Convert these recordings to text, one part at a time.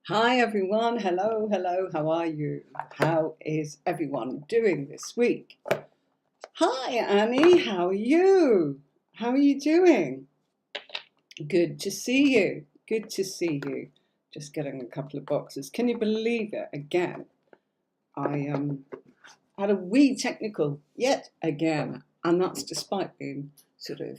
Hi everyone, hello, hello, how are you? How is everyone doing this week? Hi Annie, how are you? How are you doing? Good to see you, good to see you. Just getting a couple of boxes. Can you believe it? Again, I had a wee technical yet again, and that's despite being sort of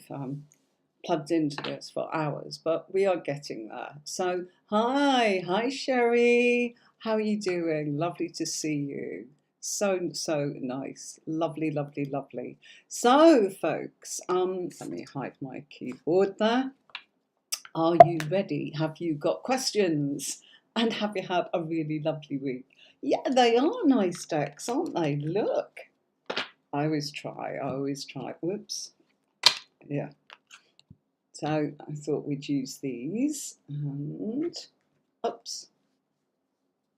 plugged into this for hours, but we are getting there. So, hi Sherry. How are you doing? Lovely to see you. So nice. Lovely, lovely, lovely. So, folks, let me hide my keyboard there. Are you ready? Have you got questions? And have you had a really lovely week? Yeah, they are nice decks, aren't they? Look. I always try. I always try. Whoops. Yeah. So I thought we'd use these, and oops,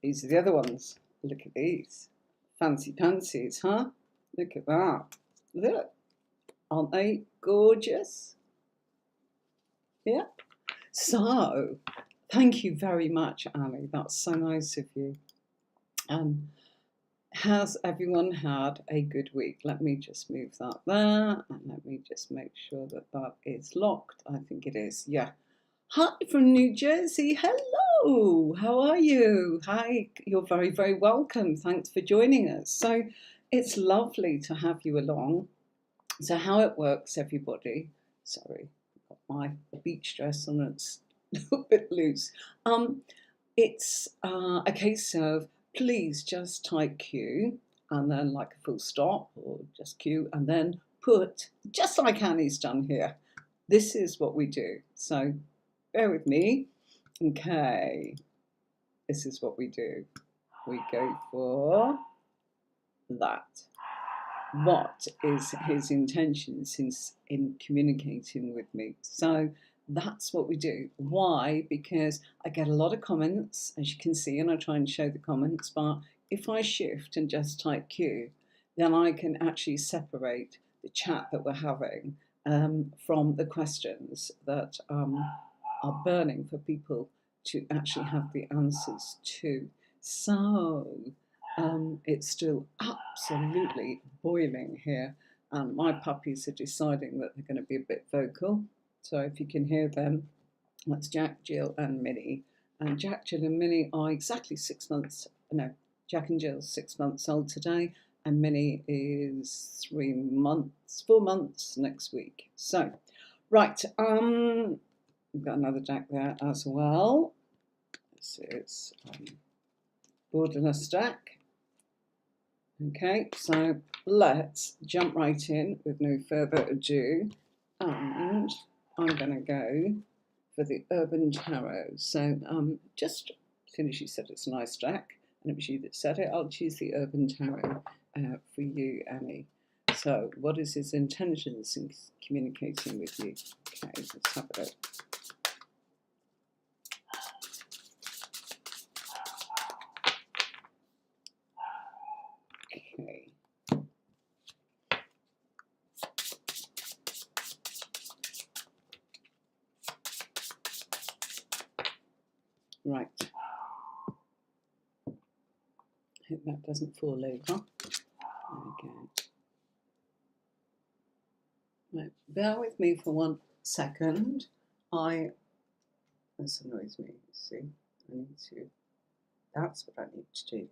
these are the other ones. Look at these. Fancy pansies, huh? Look at that. Look, aren't they gorgeous? Yeah. So, thank you very much, Annie. That's so nice of you. Um, has everyone had a good week? Let me just move that there, and let me just make sure that that is locked. I think it is. Yeah. Hi from New Jersey. Hello. How are you? Hi. You're very, very welcome. Thanks for joining us. So it's lovely to have you along. So how it works, everybody. Sorry, I've got my beach dress on. It's a little bit loose. It's a case of please just type Q and then like a full stop or just Q and then put, just like Annie's done here. This is what we do. So bear with me. Okay, this is what we do. We go for that. What is his intention since in communicating with me? So that's what we do. Why? Because I get a lot of comments, as you can see, and I try and show the comments, but if I shift and just type Q, then I can actually separate the chat that we're having from the questions that are burning for people to actually have the answers to. So it's still absolutely boiling here, and my puppies are deciding that they're going to be a bit vocal. So if you can hear them, that's Jack, Jill, and Minnie. And Jack, Jill, and Minnie are exactly 6 months. No, Jack and Jill 6 months old today, and Minnie is 3 months, 4 months next week. So, right, we've got another Jack there as well. This is Borderless Jack. Okay, so let's jump right in with no further ado, and I'm going to go for the Urban Tarot. So just as soon as you said it's a nice deck, and it was you that said it, I'll choose the Urban Tarot for you, Annie. So what is his intentions in communicating with you? Okay, let's have a look. Okay. Right. Hope that doesn't fall over. There we go. Right, bear with me for 1 second. This annoys me. See, I need to. That's what I need to do.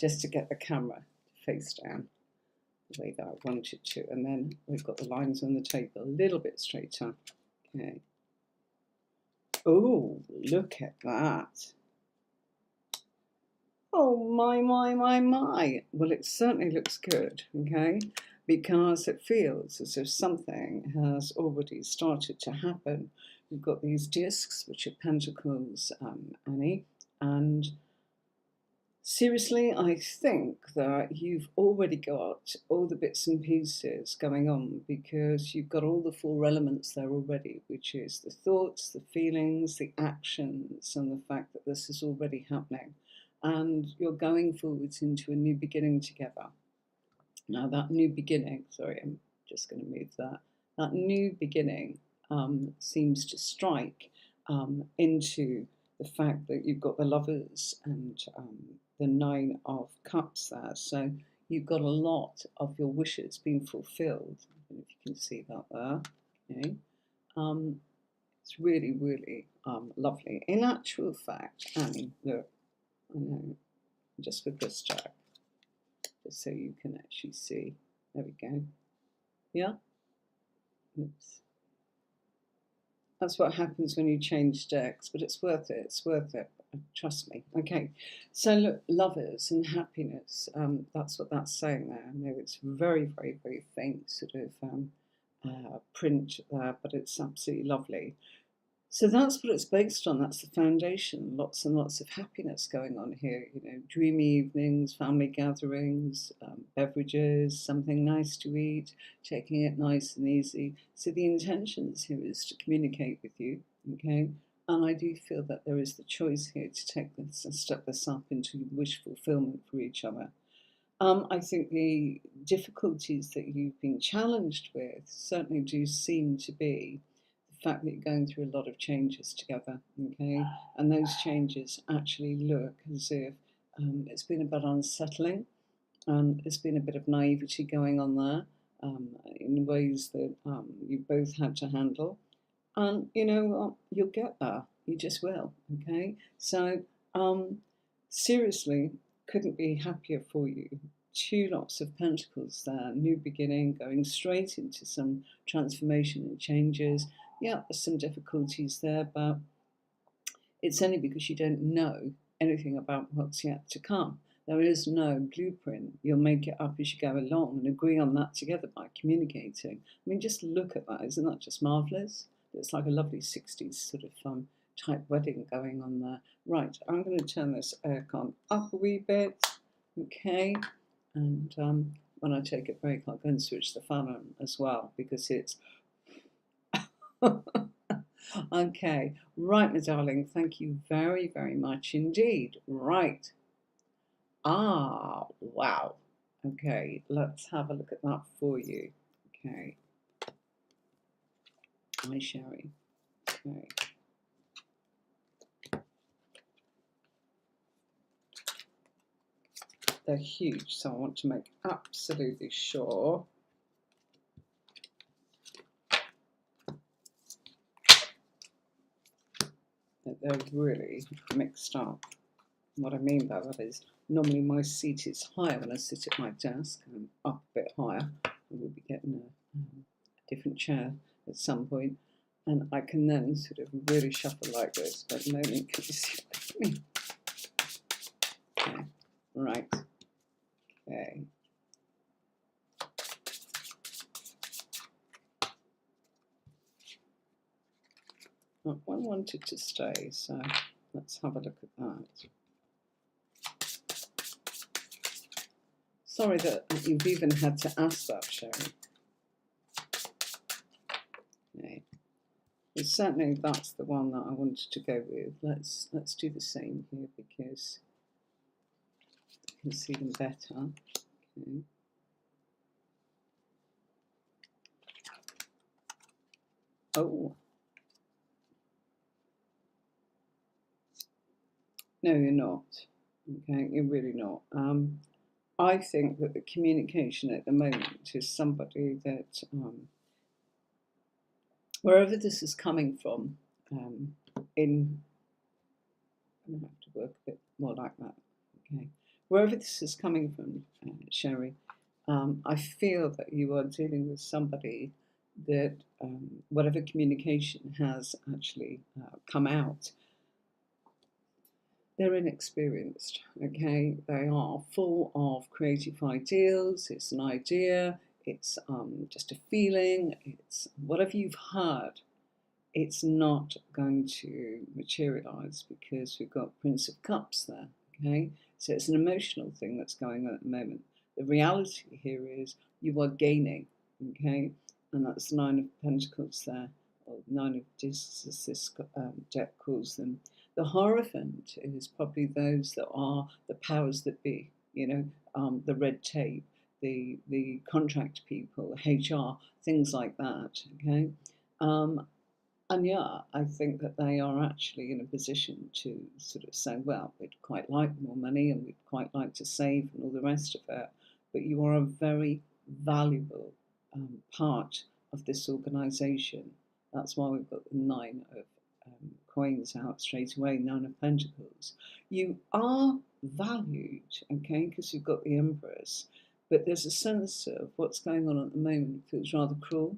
Just to get the camera face down the way that I want it to, and then we've got the lines on the table a little bit straighter. Okay. Oh, look at that. Oh, my. Well, it certainly looks good, okay, because it feels as if something has already started to happen. We've got these discs, which are pentacles, Annie, and seriously, I think that you've already got all the bits and pieces going on because you've got all the four elements there already, which is the thoughts, the feelings, the actions, and the fact that this is already happening. And you're going forwards into a new beginning together. Now, that new beginning, sorry, I'm just going to move that. That new beginning seems to strike into the fact that you've got the Lovers and the Nine of Cups there. So you've got a lot of your wishes being fulfilled. I don't know if you can see that there. Okay. It's really, really lovely. In actual fact, Annie, look, I know, just with this deck, just so you can actually see. There we go. Yeah? Oops. That's what happens when you change decks, but it's worth it. It's worth it. Trust me. Okay. So look, Lovers and happiness. That's what that's saying there. I know it's very, very, very faint sort of print there, but it's absolutely lovely. So that's what it's based on. That's the foundation. Lots and lots of happiness going on here. You know, dreamy evenings, family gatherings, beverages, something nice to eat, taking it nice and easy. So the intentions here is to communicate with you, okay? And I do feel that there is the choice here to take this and step this up into wish fulfillment for each other. I think the difficulties that you've been challenged with certainly do seem to be the fact that you're going through a lot of changes together, okay? And those changes actually look as if it's been a bit unsettling, and there's been a bit of naivety going on there in ways that you both had to handle. And you know, you'll get there. You just will, okay? So, seriously, couldn't be happier for you. Two lots of pentacles there, new beginning, going straight into some transformation and changes. Yeah, there's some difficulties there, but it's only because you don't know anything about what's yet to come. There is no blueprint. You'll make it up as you go along and agree on that together by communicating. I mean, just look at that. Isn't that just marvellous? It's like a lovely 60s sort of type wedding going on there. Right, I'm going to turn this aircon up a wee bit. Okay, and when I take a break, I'll go and switch the fan on as well because it's... Okay, right, my darling, thank you very, very much indeed. Right. Ah, wow. Okay, let's have a look at that for you. Okay. Hi, Sherry. Okay. They're huge, so I want to make absolutely sure that they're really mixed up. What I mean by that is, normally my seat is higher when I sit at my desk. I'm up a bit higher. I will be getting a different chair at some point, and I can then sort of really shuffle like this. But at the moment, can you see what I mean? Okay, right. Okay. Well, I wanted to stay, so let's have a look at that. Sorry that you've even had to ask that, Sherry. Okay. But certainly that's the one that I wanted to go with. Let's do the same here because you can see them better. Okay. Oh. No, you're not. Okay, you're really not. I think that the communication at the moment is somebody that, wherever this is coming from, I'm going to have to work a bit more like that. Okay, wherever this is coming from, Sherry, I feel that you are dealing with somebody that whatever communication has actually come out, they're inexperienced, okay? They are full of creative ideals. It's an idea, it's just a feeling, it's whatever you've heard, it's not going to materialize because we've got Prince of Cups there, okay? So it's an emotional thing that's going on at the moment. The reality here is you are gaining, okay? And that's the Nine of Pentacles there, or Nine of Discs, as this deck calls them. The Hierophant is probably those that are the powers that be, you know, the red tape, the contract people, HR, things like that, okay? And And yeah, I think that they are actually in a position to sort of say, well, we'd quite like more money and we'd quite like to save and all the rest of it. But you are a very valuable part of this organisation. That's why we've got the nine of coins out straight away, nine of pentacles. You are valued, okay, because you've got the Empress. But there's a sense of what's going on at the moment feels rather cruel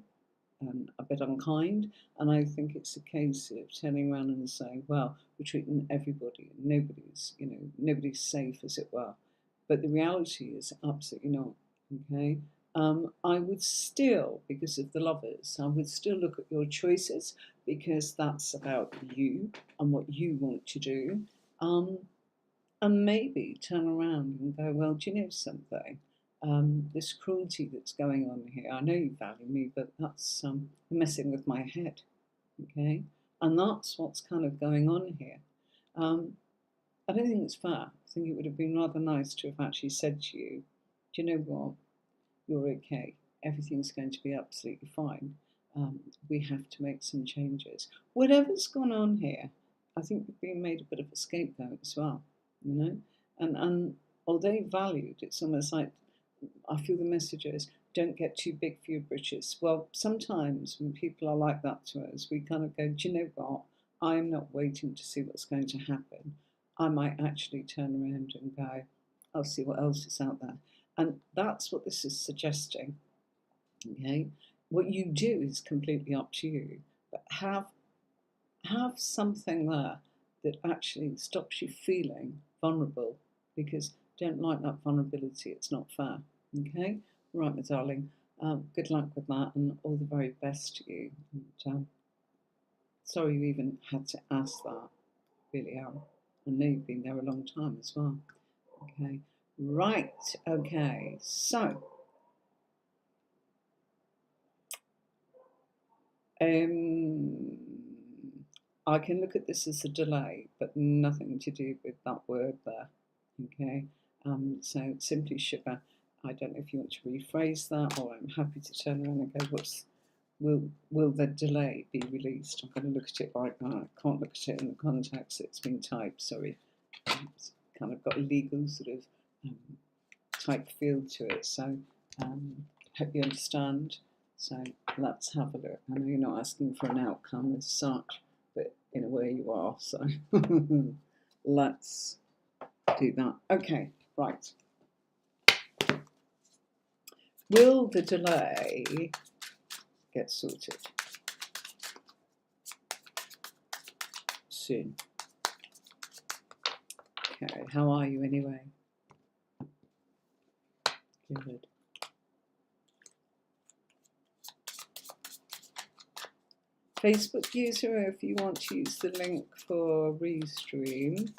and a bit unkind. And I think it's a case of turning around and saying, well, we're treating everybody and nobody's safe, as it were. But the reality is absolutely not, okay? I would still, because of the Lovers, I would still look at your choices because that's about you and what you want to do. And maybe turn around and go, well, do you know something? This cruelty that's going on here, I know you value me, but that's messing with my head, okay? And that's what's kind of going on here. I don't think it's fair. I think it would have been rather nice to have actually said to you, do you know what? You're okay. Everything's going to be absolutely fine. We have to make some changes. Whatever's gone on here, I think we've been made a bit of a scapegoat as well, you know? And although valued, it's almost like, I feel the message is, don't get too big for your britches. Well, sometimes when people are like that to us, we kind of go, do you know what? I'm not waiting to see what's going to happen. I might actually turn around and go, I'll see what else is out there. And that's what this is suggesting, okay? What you do is completely up to you, but have something there that actually stops you feeling vulnerable, because don't like that vulnerability, it's not fair, okay? Right, my darling, good luck with that and all the very best to you. And, sorry you even had to ask that, really am. I know you've been there a long time as well, okay? Right, okay, so I can look at this as a delay, but nothing to do with that word there, okay? So simply sugar. I don't know if you want to rephrase that, or I'm happy to turn around and go, will the delay be released? I'm going to look at it right now. I can't look at it in the context it's been typed, sorry. It's kind of got a legal sort of type feel to it, so hope you understand. So let's have a look. I know you're not asking for an outcome as such, but in a way you are, so let's do that. Okay, right. Will the delay get sorted soon? Okay, how are you anyway? Good. Facebook user, if you want to use the link for Restream,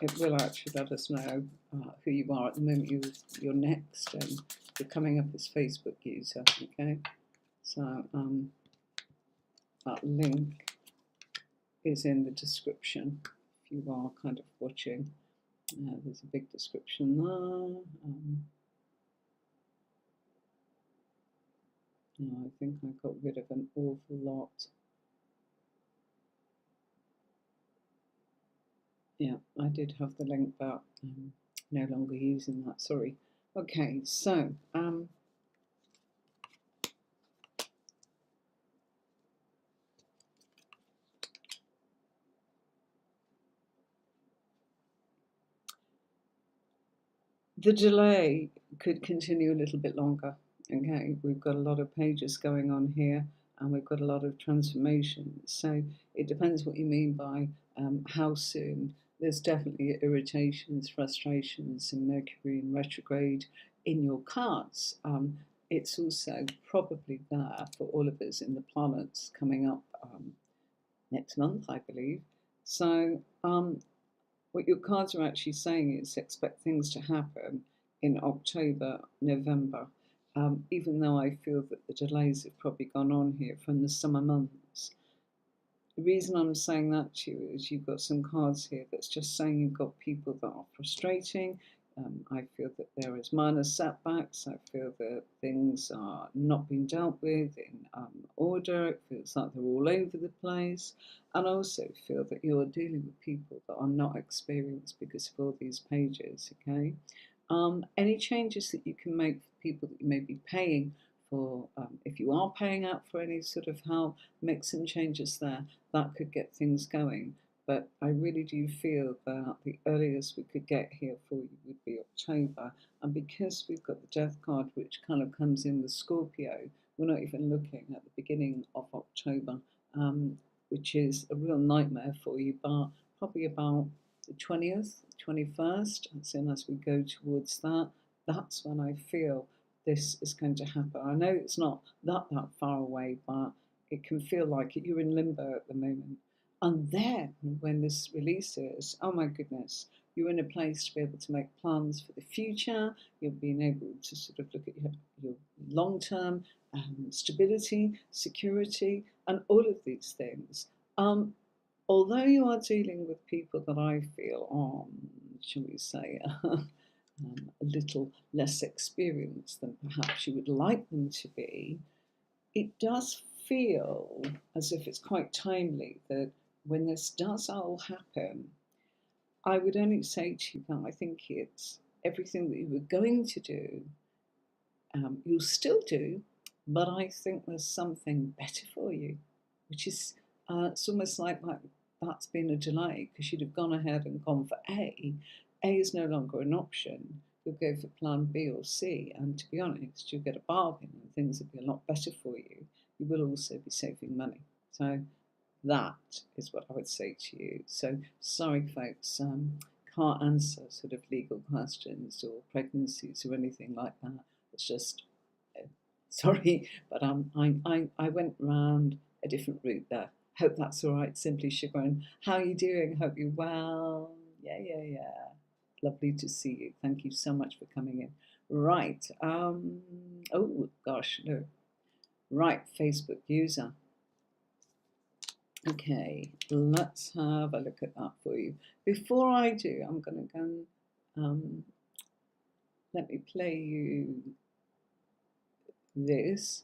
it will actually let us know who you are. At the moment you're next and you're coming up as Facebook user, okay? So that link is in the description if you are kind of watching. There's a big description there. No, I think I got rid of an awful lot. Yeah, I did have the link, but no longer using that, sorry. Okay, so the delay could continue a little bit longer. Okay, we've got a lot of pages going on here and we've got a lot of transformation. So it depends what you mean by how soon. There's definitely irritations, frustrations, and Mercury in retrograde in your cards. It's also probably there for all of us in the planets coming up next month, I believe. So what your cards are actually saying is expect things to happen in October, November, even though I feel that the delays have probably gone on here from the summer months. The reason I'm saying that to you is you've got some cards here that's just saying you've got people that are frustrating, I feel that there is minor setbacks. I feel that things are not being dealt with in order. It feels like they're all over the place. And I also feel that you're dealing with people that are not experienced because of all these pages, okay? Any changes that you can make for people that you may be paying for, if you are paying out for any sort of help, make some changes there. That could get things going. But I really do feel that the earliest we could get here for you would be October. And because we've got the death card, which kind of comes in the Scorpio, we're not even looking at the beginning of October, which is a real nightmare for you, but probably about the 20th, 21st, as soon as we go towards that, that's when I feel this is going to happen. I know it's not that far away, but it can feel like you're in limbo at the moment. And then when this releases, oh my goodness, you're in a place to be able to make plans for the future. You're being able to sort of look at your long-term stability, security, and all of these things. Although you are dealing with people that I feel are, shall we say, a little less experienced than perhaps you would like them to be, it does feel as if it's quite timely that when this does all happen, I would only say to you that I think it's everything that you were going to do, you'll still do, but I think there's something better for you, which is it's almost like that's been a delay because you'd have gone ahead and gone for A. A is no longer an option. You'll go for plan B or C, and to be honest, you'll get a bargain and things will be a lot better for you. You will also be saving money. So that is what I would say to you. So sorry, folks, can't answer sort of legal questions or pregnancies or anything like that. It's just sorry, but I went round a different route there. Hope that's all right. Simply Chagrin. How are you doing? Hope you're well. Yeah. Lovely to see you. Thank you so much for coming in. Right. Oh gosh, no. Right, Facebook user. Okay, let's have a look at that for you. Before I do, I'm going to go. Let me play you this.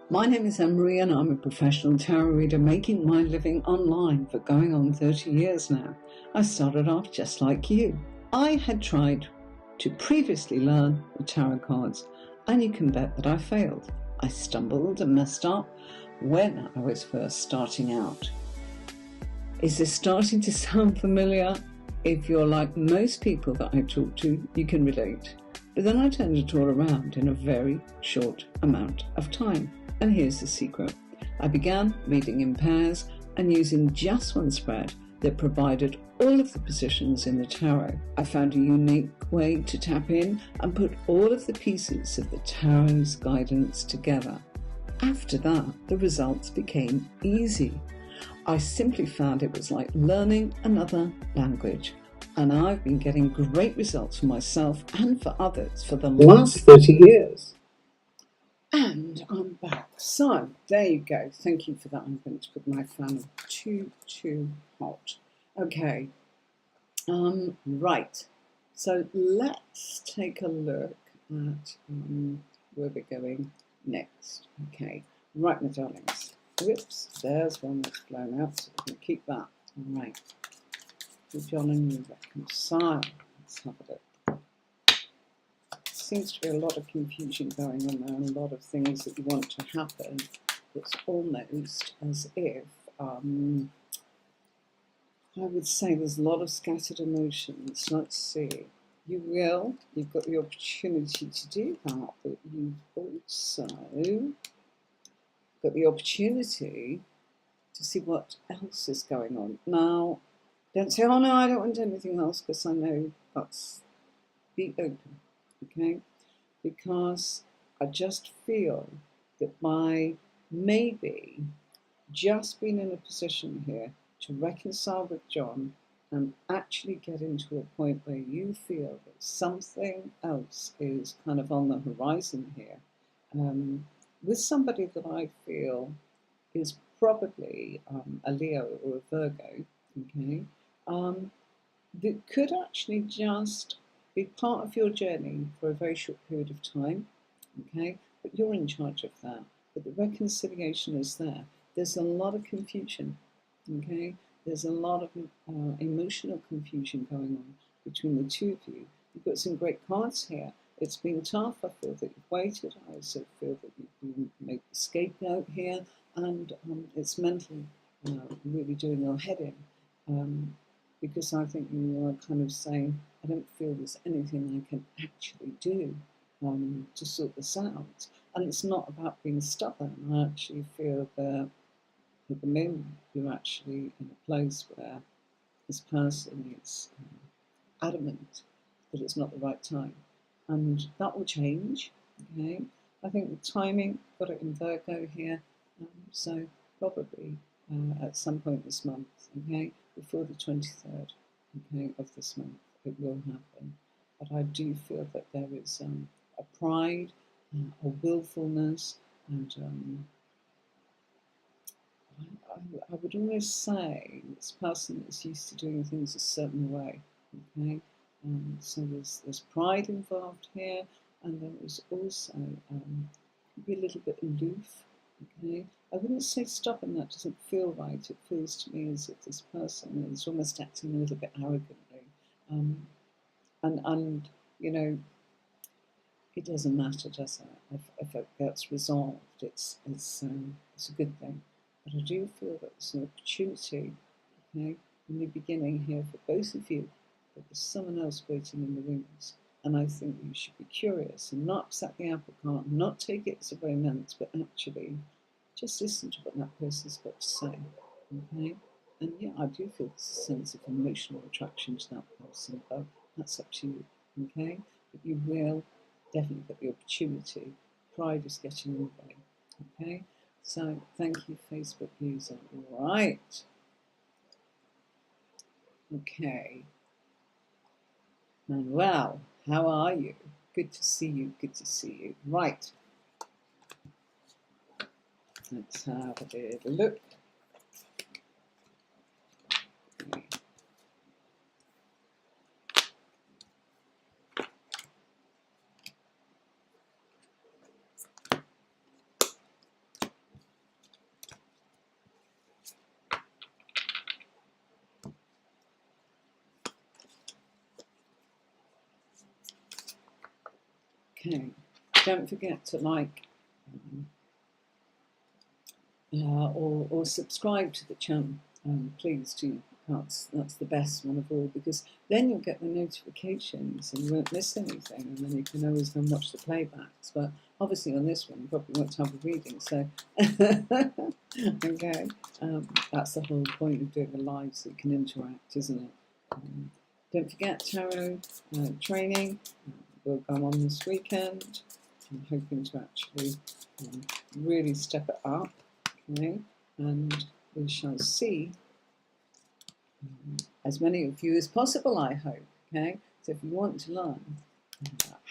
My name is Anne-Marie and I'm a professional tarot reader making my living online for going on 30 years now. I started off just like you. I had tried to previously learn the tarot cards and you can bet that I failed. I stumbled and messed up when I was first starting out. Is this starting to sound familiar? If you're like most people that I talk to, you can relate. But then I turned it all around in a very short amount of time. And here's the secret. I began reading in pairs and using just one spread that provided all of the positions in the tarot. I found a unique way to tap in and put all of the pieces of the tarot's guidance together. After that, the results became easy. I simply found it was like learning another language. And I've been getting great results for myself and for others for the last 30 years. And I'm back. So, there you go. Thank you for that. I'm going to put my fan too hot. Okay. Right. So, let's take a look at where we're going next. Okay. Right, my darlings. Whoops. There's one that's blown out, so we can keep that. All right. John and you reconcile. Let's have a look. Seems to be a lot of confusion going on there and a lot of things that you want to happen. It's almost as if, I would say there's a lot of scattered emotions. Let's see. You've got the opportunity to do that, but you've also got the opportunity to see what else is going on. Now, don't say, oh no, I don't want anything else, because I know that's be open. Okay, because I just feel that by maybe just being in a position here to reconcile with John and actually get into a point where you feel that something else is kind of on the horizon here, with somebody that I feel is probably a Leo or a Virgo, okay, that could actually just be part of your journey for a very short period of time, okay, but you're in charge of that. But the reconciliation is there. There's a lot of confusion, okay? There's a lot of emotional confusion going on between the two of you. You've got some great cards here. It's been tough. I feel that you've waited. I also feel that you've been made the scapegoat here, and it's mentally really doing your head in. Because I think you are kind of saying, I don't feel there's anything I can actually do to sort this out. And it's not about being stubborn. I actually feel that at the moment you're actually in a place where this person is adamant that it's not the right time. And that will change, okay? I think the timing, got it in Virgo here, so probably at some point this month, okay, before the 23rd, okay, of this month, it will happen. But I do feel that there is a pride, a willfulness, and I would always say this person is used to doing things a certain way, okay? So there's pride involved here, and there is also be a little bit aloof, okay? I wouldn't say stubborn, that doesn't feel right. It feels to me as if this person is almost acting a little bit arrogantly. And you know, it doesn't matter, does it? If it gets resolved, it's a good thing. But I do feel that there's an opportunity, okay, in the beginning here for both of you, that there's someone else waiting in the wings. And I think you should be curious and not upset the apple cart, not take it as a romance, but actually just listen to what that person's got to say, okay? And yeah, I do feel there's a sense of emotional attraction to that person, but that's up to you, okay? But you will definitely get the opportunity. Pride is getting in the way, okay? So thank you, Facebook user. All right. Okay. Manuel, how are you? Good to see you. Good to see you. Right. Let's have a bit of a look. Okay. Don't forget to like or subscribe to the channel. Please do. That's the best one of all, because then you'll get the notifications and you won't miss anything, and then you can always go and watch the playbacks. But obviously on this one you probably won't have a reading, so okay, that's the whole point of doing a live, so you can interact, isn't it? Don't forget tarot training will go on this weekend. I'm hoping to actually really step it up, okay, and we shall see as many of you as possible, I hope, okay? So if you want to learn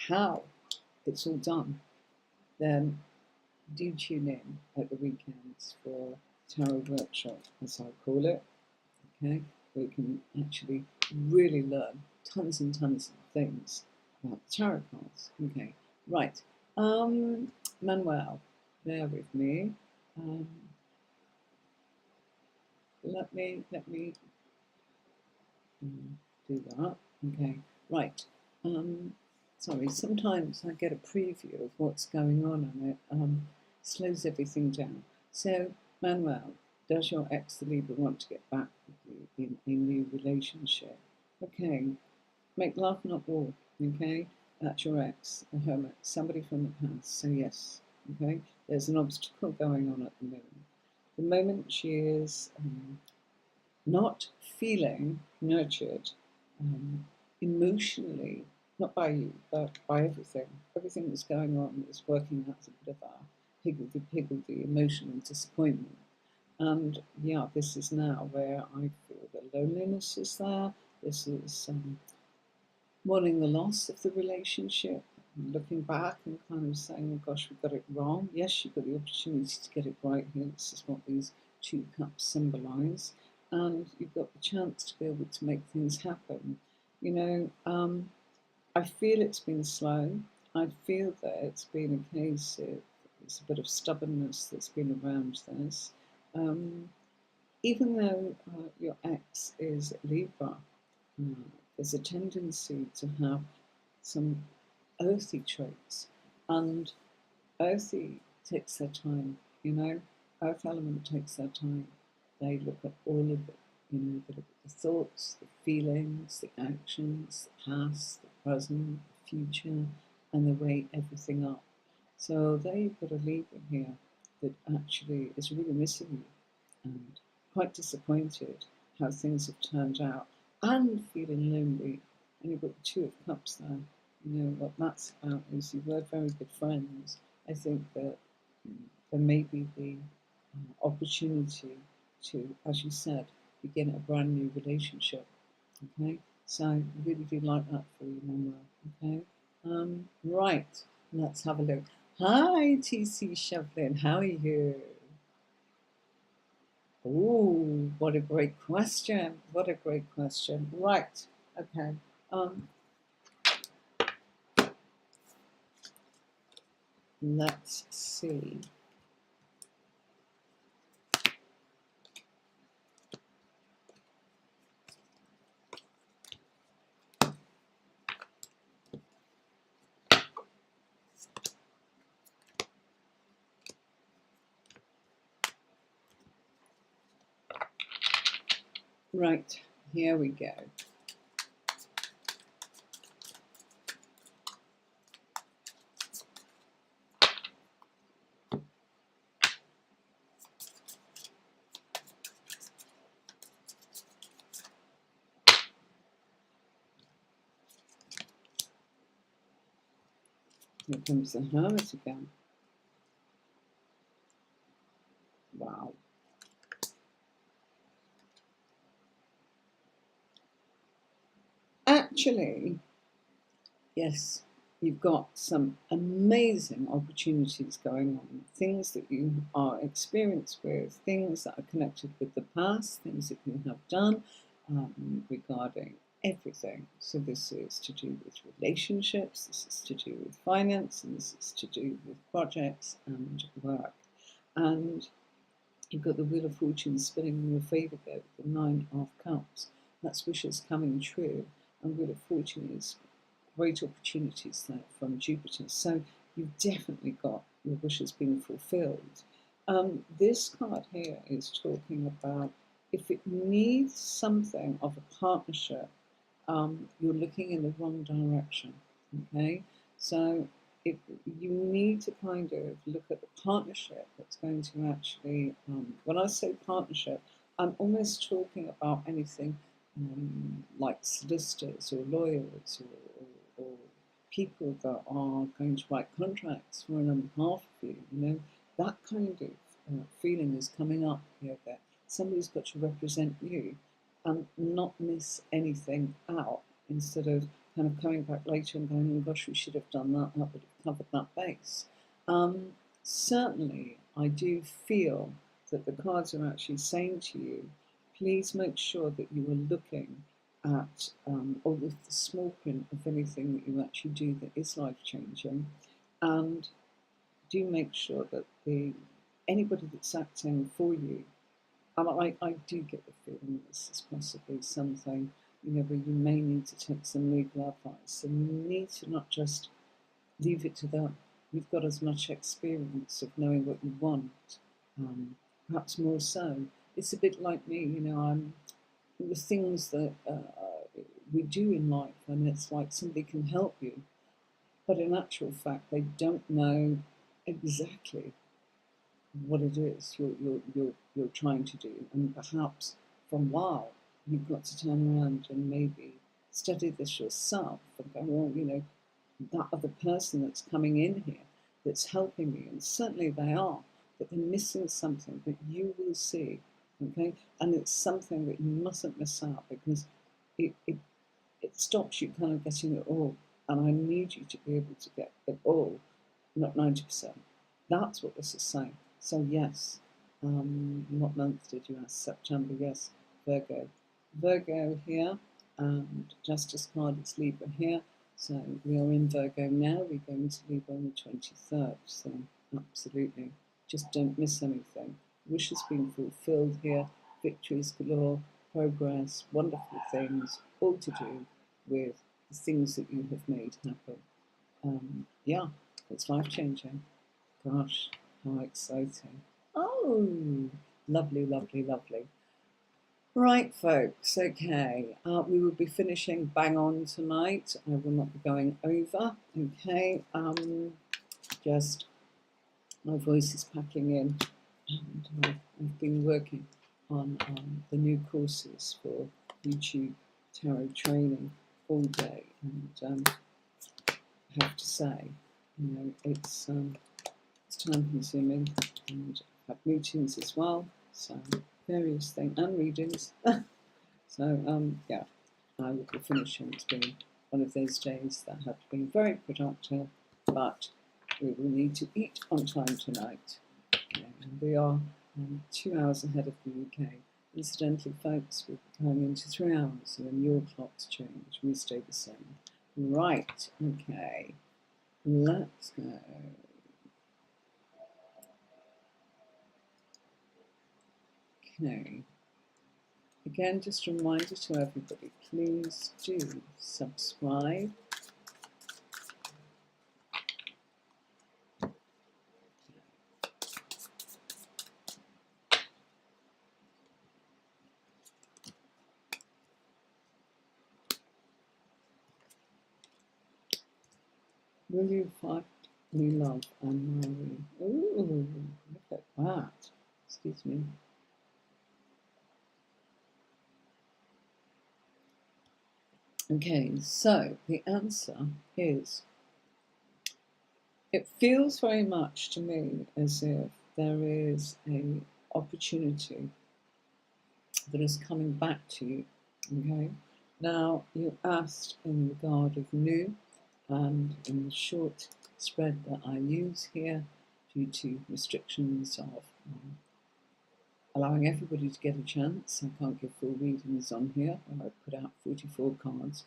how it's all done, then do tune in at the weekends for Tarot Workshop, as I call it, okay? Where you can actually really learn tons and tons of things about tarot cards, okay? Right, Manuel, bear with me. Let me do that. Okay, right. Sorry, sometimes I get a preview of what's going on and it slows everything down. So, Manuel, does your ex, the Libra, want to get back with you in a new relationship? Okay, make love, not war. Okay, that's your ex, the Hermit, somebody from the past. So yes, okay, there's an obstacle going on at the moment. The moment she is not feeling nurtured emotionally not by you, but by everything. Everything that's going on is working out a bit of a higgledy-piggledy emotional disappointment. And yeah, this is now where I feel the loneliness is there. This is mourning the loss of the relationship, looking back and kind of saying, oh gosh, we got it wrong. Yes, you've got the opportunity to get it right here. This is what these two cups symbolize. And you've got the chance to be able to make things happen. You know, I feel it's been slow. I feel that it's been a case of there's a bit of stubbornness that's been around this. Um, Even though your ex is Libra, there's a tendency to have some earthy traits, and earthy takes their time, you know. Earth element takes their time. They look at all of it, you know, they look at the thoughts, the feelings, the actions, the past, the present, the future, and they weigh everything up. So they've got a Libra here that actually is really missing you and quite disappointed how things have turned out and feeling lonely. And you've got the Two of Cups there. You know, what that's about is you were very good friends. I think that there may be the opportunity to, as you said, begin a brand new relationship. Okay, so I really do like that for you, Mama. Okay, right, let's have a look. Hi, TC Shevlin, how are you? Oh, what a great question. What a great question. Right. Okay. Let's see. Right. Here we go. Here comes the Hermit again. Wow. Actually, yes, you've got some amazing opportunities going on, things that you are experienced with, things that are connected with the past, things that you have done regarding everything. So this is to do with relationships, this is to do with finance, and this is to do with projects and work. And you've got the Wheel of Fortune spinning in your favour there with the Nine of Cups. That's wishes coming true. And Wheel of Fortune is great opportunities there from Jupiter. So you've definitely got your wishes being fulfilled. This card here is talking about if it needs something of a partnership, you're looking in the wrong direction. Okay, so if you need to kind of look at the partnership that's going to actually, when I say partnership, I'm almost talking about anything like solicitors or lawyers or people that are going to write contracts for on behalf of you. You know, that kind of feeling is coming up here that somebody's got to represent you and not miss anything out instead of kind of coming back later and going, oh gosh, we should have done that, that would have covered that base. Certainly, I do feel that the cards are actually saying to you, please make sure that you are looking at all of the small print of anything that you actually do that is life changing, and do make sure that anybody that's acting for you, and I do get the feeling this is possibly something, you know, where you may need to take some legal advice, and you need to not just leave it to them. You've got as much experience of knowing what you want, perhaps more so. It's a bit like me, you know, the things that we do in life, and it's like somebody can help you, but in actual fact, they don't know exactly what it is you're trying to do, and perhaps for a while you've got to turn around and maybe study this yourself and go, well, you know, that other person that's coming in here that's helping me, and certainly they are, but they're missing something that you will see, okay? And it's something that you mustn't miss out, because it stops you kind of getting it all. And I need you to be able to get it all, not 90%. That's what this is saying. So yes, what month did you ask? September, yes, Virgo. Virgo here, and Justice card is Libra here. So we are in Virgo now, we're going to Libra on the 23rd. So absolutely, just don't miss anything. Wishes being fulfilled here, victories galore, progress, wonderful things, all to do with the things that you have made happen. Yeah, it's life changing. Gosh, how exciting. Oh, lovely, lovely, lovely. Right, folks, okay. We will be finishing bang on tonight. I will not be going over, okay. Just my voice is packing in, and I've been working on the new courses for YouTube tarot training all day, and I have to say, you know, it's time consuming, and I have meetings as well, so various things and readings. So yeah, I will be finishing. It's been one of those days that have been very productive, but we will need to eat on time tonight. And we are 2 hours ahead of the UK. Incidentally, folks, we're going into 3 hours, so when your clocks change, we stay the same. Right, okay, let's go. Okay, again, just a reminder to everybody, please do subscribe. Will you fight me, love, and marry? Ooh, look at that. Excuse me. Okay, so the answer is, it feels very much to me as if there is a opportunity that is coming back to you. Okay, now you asked in regard of new, and in the short spread that I use here, due to restrictions of allowing everybody to get a chance, I can't give full readings on here. I put out 44 cards.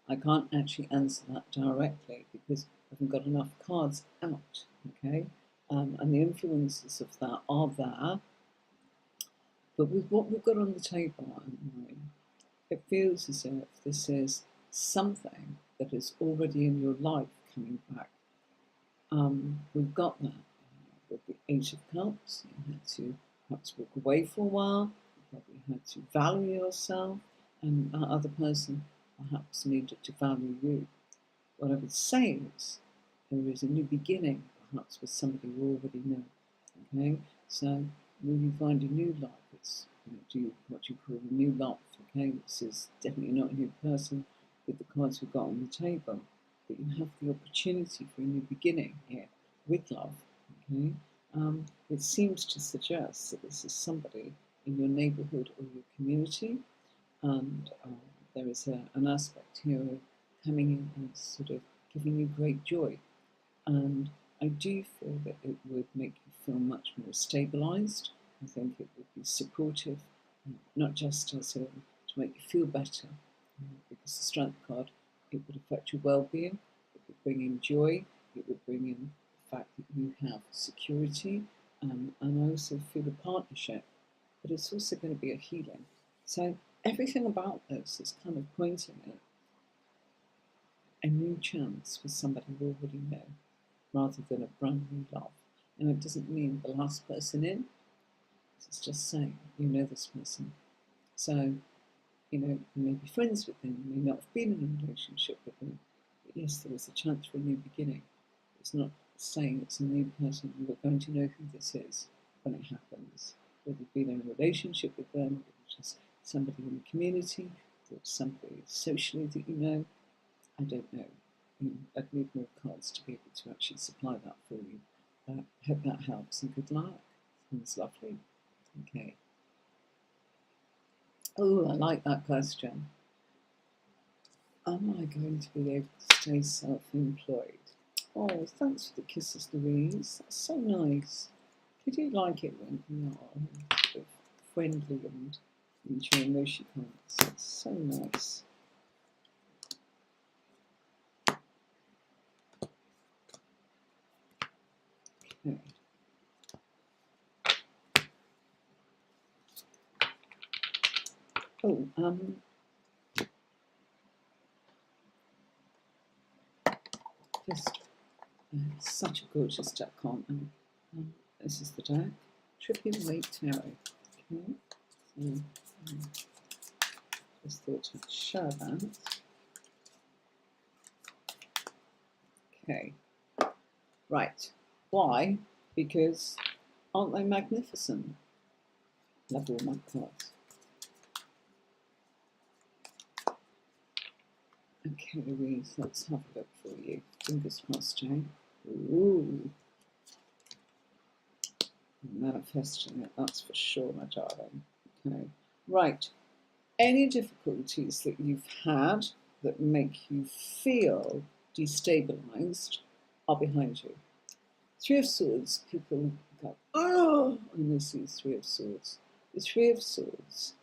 I can't actually answer that directly because I haven't got enough cards out, okay? And the influences of that are there. But with what we've got on the table, it feels as if this is something that is already in your life coming back. We've got that with the Ace of Cups. You had to perhaps walk away for a while. You probably had to value yourself, and that other person perhaps needed to value you. What I would say is there is a new beginning, perhaps with somebody you already know. Okay, so will you find a new life? It's, you know, do what you call a new life. Okay, this is definitely not a new person with the cards we've got on the table, but you have the opportunity for a new beginning here with love. Okay, it seems to suggest that this is somebody in your neighbourhood or your community, and there is an aspect here of coming in and sort of giving you great joy. And I do feel that it would make you feel much more stabilised. I think it would be supportive, not just as to make you feel better, because the Strength card, it would affect your well-being, it would bring in joy, it would bring in the fact that you have security, and I also feel a partnership, but it's also going to be a healing. So everything about this is kind of pointing at a new chance for somebody you already know, rather than a brand new love. And it doesn't mean the last person in, it's just saying you know this person. So, you know, you may be friends with them, you may not have been in a relationship with them, but yes, there is a chance for a new beginning. It's not saying it's a new person, you're going to know who this is when it happens. Whether you've been in a relationship with them, or just somebody in the community, There's somebody socially that you know. I don't know. I'd need more cards to be able to actually supply that for you. Hope that helps and good luck. Sounds lovely. Okay. Oh, I like that question. Am I going to be able to stay self-employed? Oh, thanks for the kisses, Louise. That's so nice. I do like it when you are sort of friendly and your emotions. It's so nice. Okay. Oh, just such a gorgeous deck, aren't they? This is the deck, Tripping Weight Tarot. Okay, so just thought I'd share that. Okay, right. Why? Because aren't they magnificent? Love all my cards. Okay, Louise, let's have a look for you. Fingers crossed, Jane. Ooh. Manifesting it, that's for sure, my darling. Okay, right. Any difficulties that you've had that make you feel destabilized are behind you. Three of Swords, people go, oh, when they see Three of Swords. The Three of Swords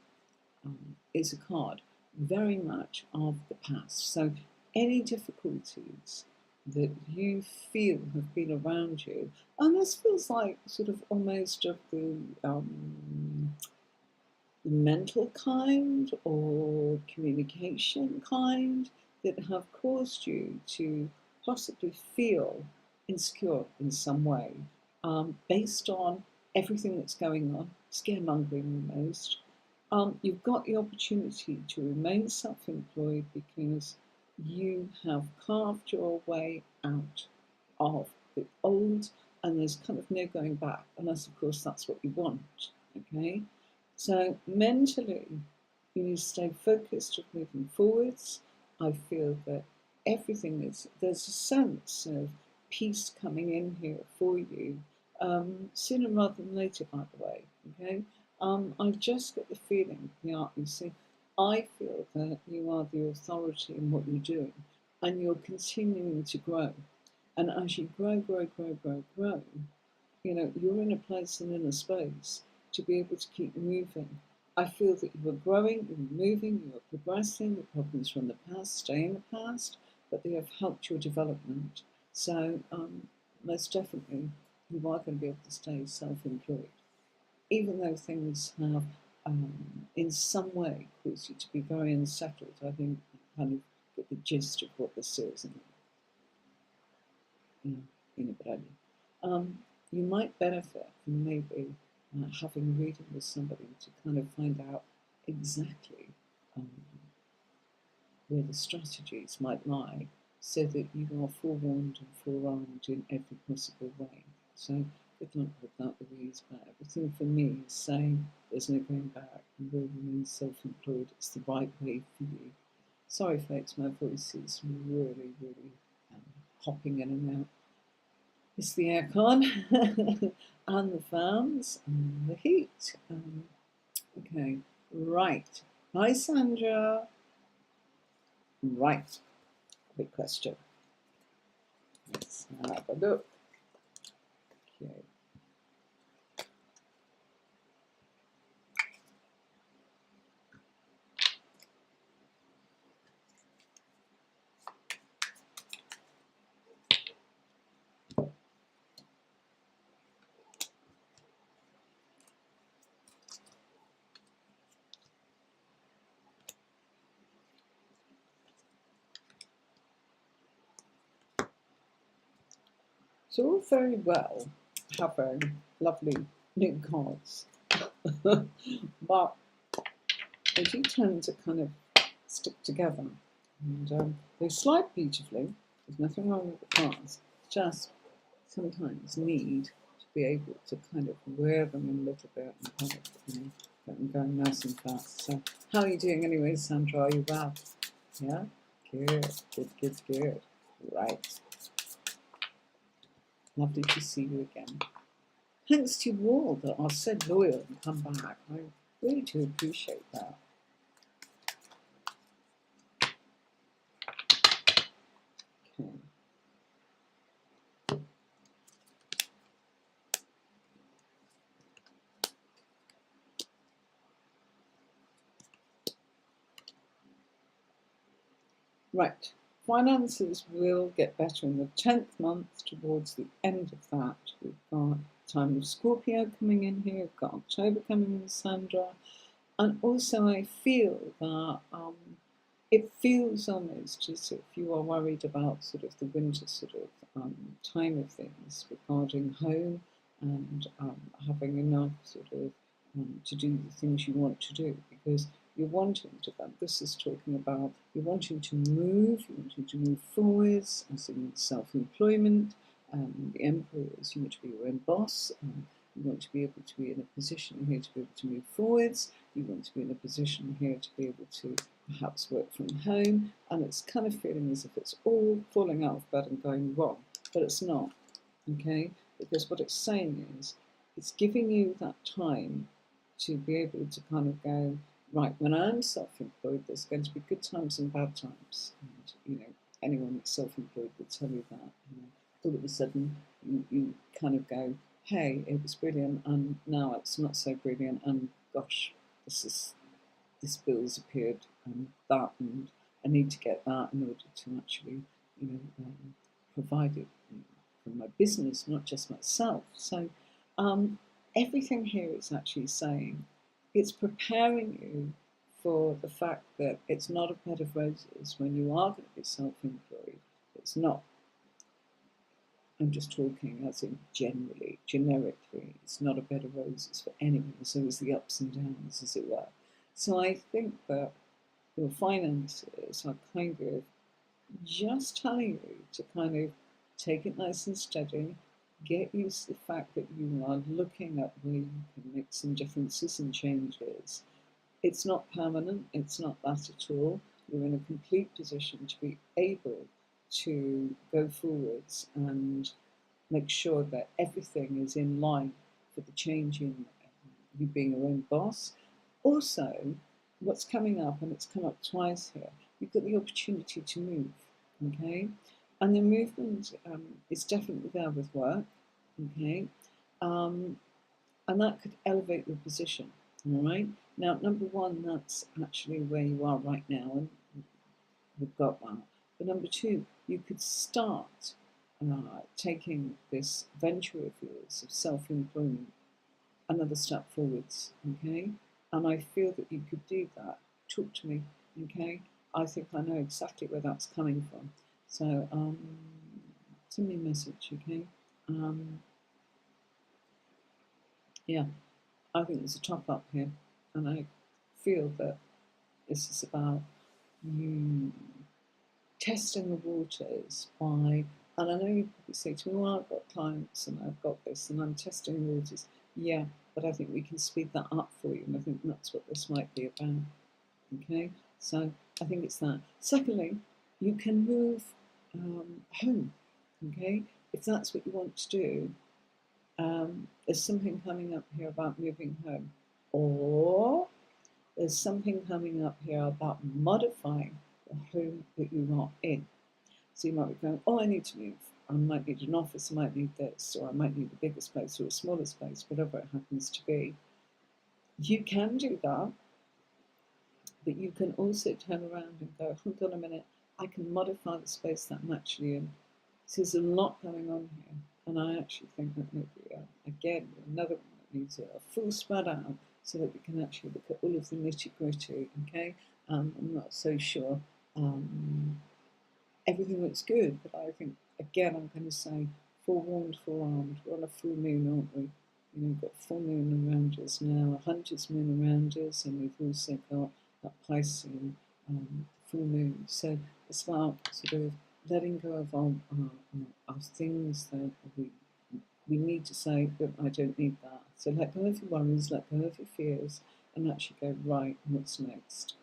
is a card very much of the past. So any difficulties that you feel have been around you, and this feels like sort of almost of the mental kind or communication kind that have caused you to possibly feel insecure in some way, based on everything that's going on, scaremongering almost. You've got the opportunity to remain self-employed because you have carved your way out of the old, and there's kind of no going back, unless of course that's what you want. Okay, so mentally you stay focused of moving forwards. I feel that everything is, there's a sense of peace coming in here for you, sooner rather than later, by the way. Okay, I just get the feeling, yeah, you see, I feel that you are the authority in what you're doing, and you're continuing to grow. And as you grow, you know, you're in a place and in a space to be able to keep moving. I feel that you are growing, you're moving, you are progressing. The problems from the past stay in the past, but they have helped your development. So most definitely, you are going to be able to stay self-employed, even though things have, in some way, caused you to be very unsettled. I think you kind of get the gist of what this is. You might benefit from maybe having a reading with somebody to kind of find out exactly where the strategies might lie, so that you are forewarned and forearmed in every possible way. So good luck with that, Louise. But everything for me is saying there's no going back. You will remain self-employed. It's the right way for you. Sorry, folks, my voice is really, really hopping in and out. It's the aircon and the fans and the heat. Okay, right. Hi, Sandra. Right. Big question. Let's have a look. Okay. So all very well having lovely new cards, but they do tend to kind of stick together, and they slide beautifully. There's nothing wrong with the cards. Just sometimes need to be able to kind of wear them a little bit and kind of, But I'm going nice and fast. So, how are you doing anyway, Sandra? Are you well? Yeah? Good, good, good, good. Right. Lovely to see you again. Thanks to you all that are so loyal and come back. I really do appreciate that. Okay. Right. Finances will get better in the 10th month. Towards the end of that, we've got time of Scorpio coming in here. We've got October coming in, Sandra. And also I feel that it feels almost as if you are worried about sort of the winter sort of time of things regarding home and having enough sort of to do the things you want to do, because you're wanting to, this is talking about you're wanting to move forwards, as in self-employment. The Emperor is you want to be your own boss. You want to be able to be in a position here to be able to move forwards. You want to be in a position here to be able to perhaps work from home. And it's kind of feeling as if it's all falling out of bed and going wrong, but it's not, okay? Because what it's saying is it's giving you that time to be able to kind of go, right, when I'm self-employed, there's going to be good times and bad times. And, you know, anyone that's self-employed will tell you that. You know, all of a sudden, you kind of go, hey, it was brilliant, and now it's not so brilliant, and gosh, this bill's appeared, and that, and I need to get that in order to actually, you know, provide it for my business, not just myself. So everything here is actually saying it's preparing you for the fact that it's not a bed of roses when you are going to be self-employed. It's not. I'm just talking as in generally, generically. It's not a bed of roses for anyone. So it's the ups and downs, as it were. So I think that your finances are kind of just telling you to kind of take it nice and steady, get used to the fact that you are looking at where you can make some differences and changes. It's not permanent, it's not that at all. You're in a complete position to be able to go forwards and make sure that everything is in line for the change in you being your own boss. Also, what's coming up, and it's come up twice here, you've got the opportunity to move, okay? And the movement is definitely there with work, okay? And that could elevate your position, all right? Now, number one, that's actually where you are right now, and we've got that. But number two, you could start taking this venture of yours of self-employment another step forwards, okay? And I feel that you could do that. Talk to me, okay? I think I know exactly where that's coming from. So send me a message, okay? Yeah, I think there's a top up here, and I feel that this is about you testing the waters by, and I know you probably say to me, well, I've got clients and I've got this and I'm testing the waters. Yeah, but I think we can speed that up for you, and I think that's what this might be about. Okay, so I think it's that. Secondly, you can move home. Okay, if that's what you want to do, there's something coming up here about moving home, or there's something coming up here about modifying the home that you are in. So you might be going, oh, I need to move. I might need an office, I might need this, or I might need a bigger space or a smaller space, whatever it happens to be. You can do that, but you can also turn around and go, hold on a minute, I can modify the space that I'm actually in. So there's a lot going on here, and I actually think that maybe, again, another one that needs a full spread out so that we can actually look at all of the nitty-gritty, okay? I'm not so sure. Everything looks good, but I think, again, I'm going to say forewarned, forearmed. We're on a full moon, aren't we? You know, we've got full moon around us now, a hunter's moon around us, and we've also got that Piscean full moon. So it's about sort of letting go of our things that we need to say, but I don't need that. So let go of your worries, let go of your fears, and actually go, right, what's next?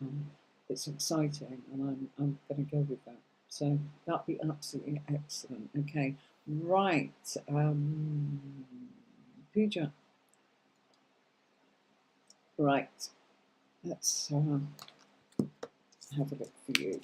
It's exciting, and I'm going to go with that. So that'd be absolutely excellent. Okay, right, Pooja. Right, let's have a look for you.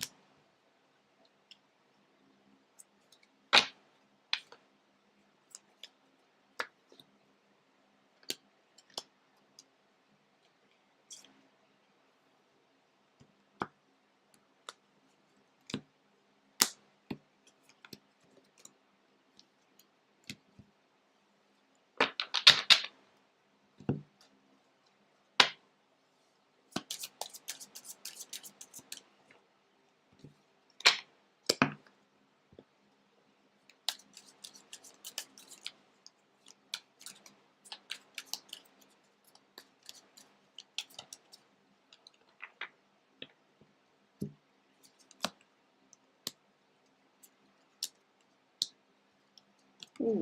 Ooh,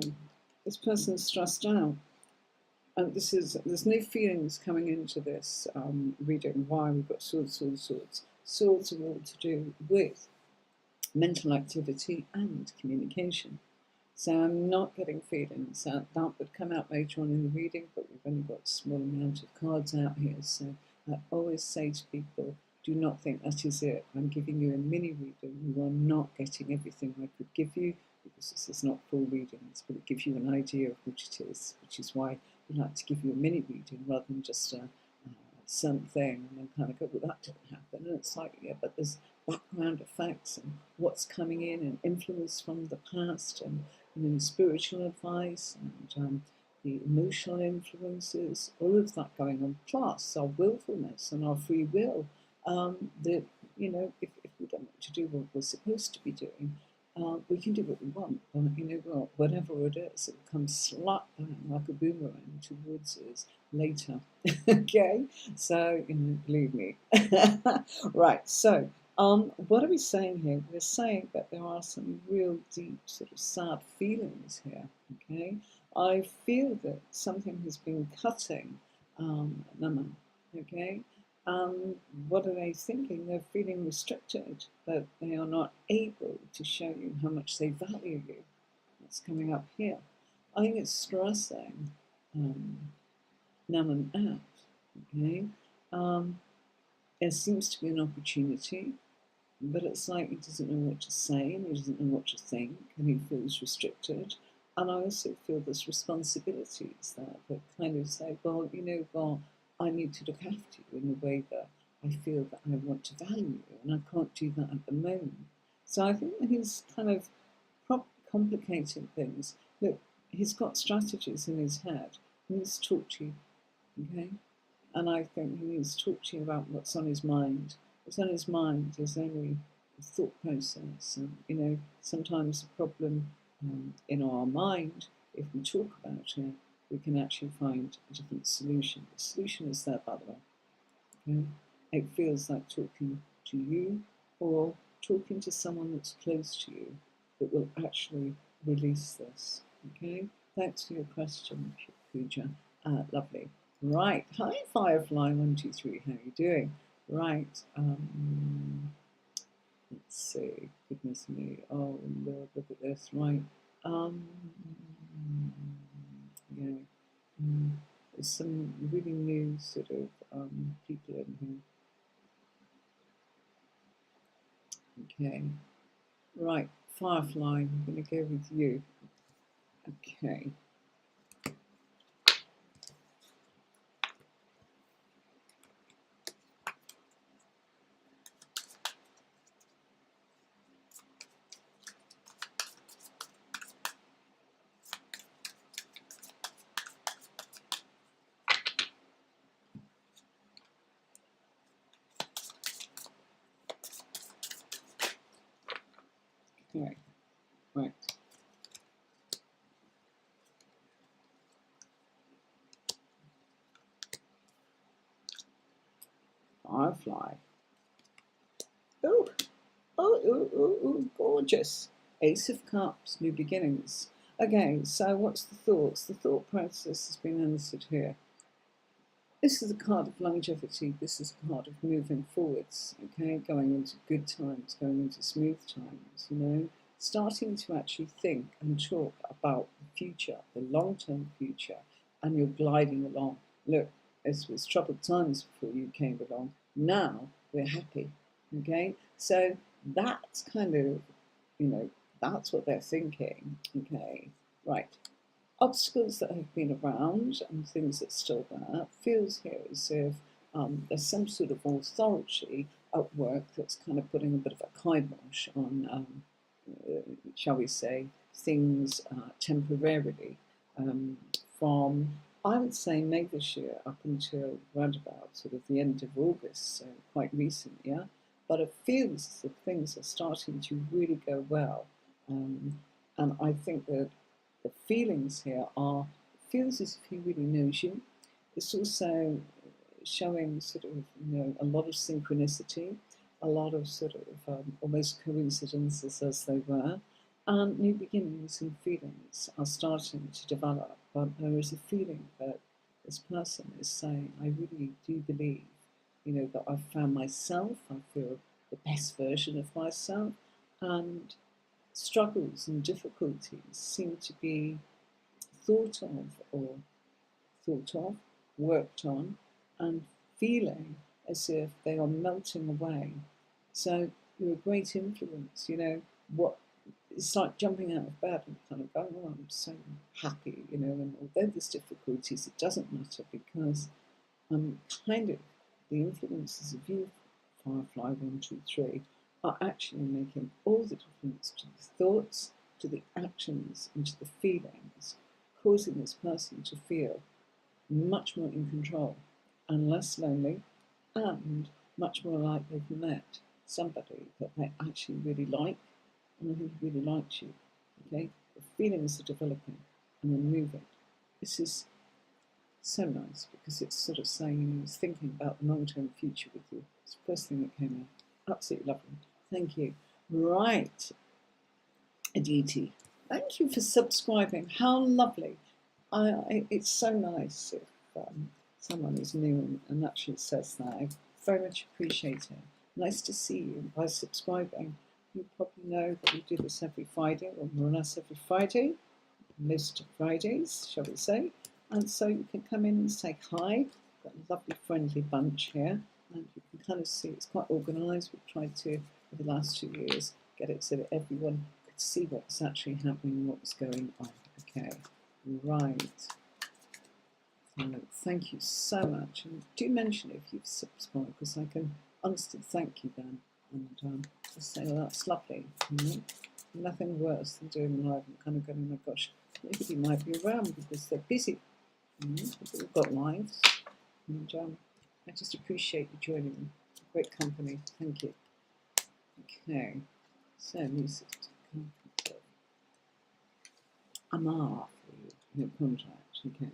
this person's stressed out. And there's no feelings coming into this reading. Why we've got swords, swords, swords. Swords are all to do with mental activity and communication. So I'm not getting feelings. That would come out later on in the reading, but we've only got a small amount of cards out here. So I always say to people, do not think that is it. I'm giving you a mini reading. You are not getting everything I could give you, because this is not full readings, but it gives you an idea of what it is, which is why we like to give you a mini reading rather than just a certain thing and then kind of go, well, that didn't happen. And it's like, yeah, but there's background effects and what's coming in and influence from the past and spiritual advice and the emotional influences, all of that going on, plus our willfulness and our free will. That if we don't want to do what we're supposed to be doing, we can do what we want, but whatever it is, it comes slap bang like a boomerang towards us later. Okay, so believe me. Right, so what are we saying here? We're saying that there are some real deep sort of sad feelings here. Okay, I feel that something has been cutting Nama. Okay, what are they thinking? They're feeling restricted, that they are not able to show you how much they value you. That's coming up here. I think it's stressing Naman out. Okay, there seems to be an opportunity, but it's like he doesn't know what to say and he doesn't know what to think, and he feels restricted. And I also feel there's responsibilities that kind of say, well, I need to look after you in the way that I feel that I want to value you, and I can't do that at the moment. So I think that he's kind of complicating things. Look, he's got strategies in his head. He needs to talk to you, okay? And I think he needs to talk to you about what's on his mind. What's on his mind is only a thought process. And, sometimes the problem in our mind, if we talk about it, we can actually find a different solution. The solution is there, by the way. Okay? It feels like talking to you or talking to someone that's close to you that will actually release this. Okay? Thanks for your question, Pooja. Lovely. Right. Hi, Firefly123. How are you doing? Right. Let's see. Goodness me. Oh, Lord, look at this. Right. Yeah. There's some really new sort of people in here. Okay. Right. Firefly. I'm going to go with you. Okay. Okay. Right. Firefly. Oh, oh, gorgeous. Ace of Cups, new beginnings. Okay, so what's the thoughts? The thought process has been answered here. This is a card of longevity. This is a card of moving forwards, okay? Going into good times, going into smooth times, you know? Starting to actually think and talk about the future, the long-term future, and you're gliding along. Look, it was troubled times before you came along. Now we're happy, okay? So that's kind of, you know, that's what they're thinking, okay? Right. Obstacles that have been around and things that are still there, feels here as if there's some sort of authority at work that's kind of putting a bit of a kibosh on, shall we say, things temporarily from, I would say, May this year up until round about sort of the end of August, so quite recent, yeah? But it feels that things are starting to really go well. And I think that the feelings here are, it feels as if he really knows you. It's also showing sort of, you know, a lot of synchronicity, a lot of sort of almost coincidences as they were, and new beginnings and feelings are starting to develop. But there is a feeling that this person is saying, I really do believe, you know, that I've found myself, I feel the best version of myself, and struggles and difficulties seem to be thought of or thought of, worked on, and feeling as if they are melting away. So you're a great influence, you know, what it's like jumping out of bed and kind of going, oh, I'm so happy, you know, and although there's difficulties, it doesn't matter because I'm kind of the influences of you, Firefly 123, are actually making all the difference to the thoughts, to the actions, and to the feelings, causing this person to feel much more in control and less lonely, and much more like they've met somebody that they actually really like and who really likes you. Okay, the feelings are developing and they're moving. This is so nice because it's sort of saying, you know, it's thinking about the long-term future with you. It's the first thing that came out. Absolutely lovely. Thank you. Right, Aditi. Thank you for subscribing. How lovely. It's so nice if someone is new and actually says that. I very much appreciate it. Nice to see you by subscribing. You probably know that we do this every Friday, or more or less every Friday, most Fridays, shall we say. And so you can come in and say hi. Got a lovely friendly bunch here, and you can kind of see it's quite organised. We've tried to, for the last 2 years, get it so that everyone could see what's actually happening, what was going on. Okay, right. So thank you so much, and do mention if you've subscribed, because I can honestly thank you then, and just say, well, that's lovely. You know? Nothing worse than doing live and kind of going, oh my gosh, nobody might be around because they're busy. We've got lives, and I just appreciate you joining me. Great company, thank you. Okay, so music. Amar for you, your contract, okay.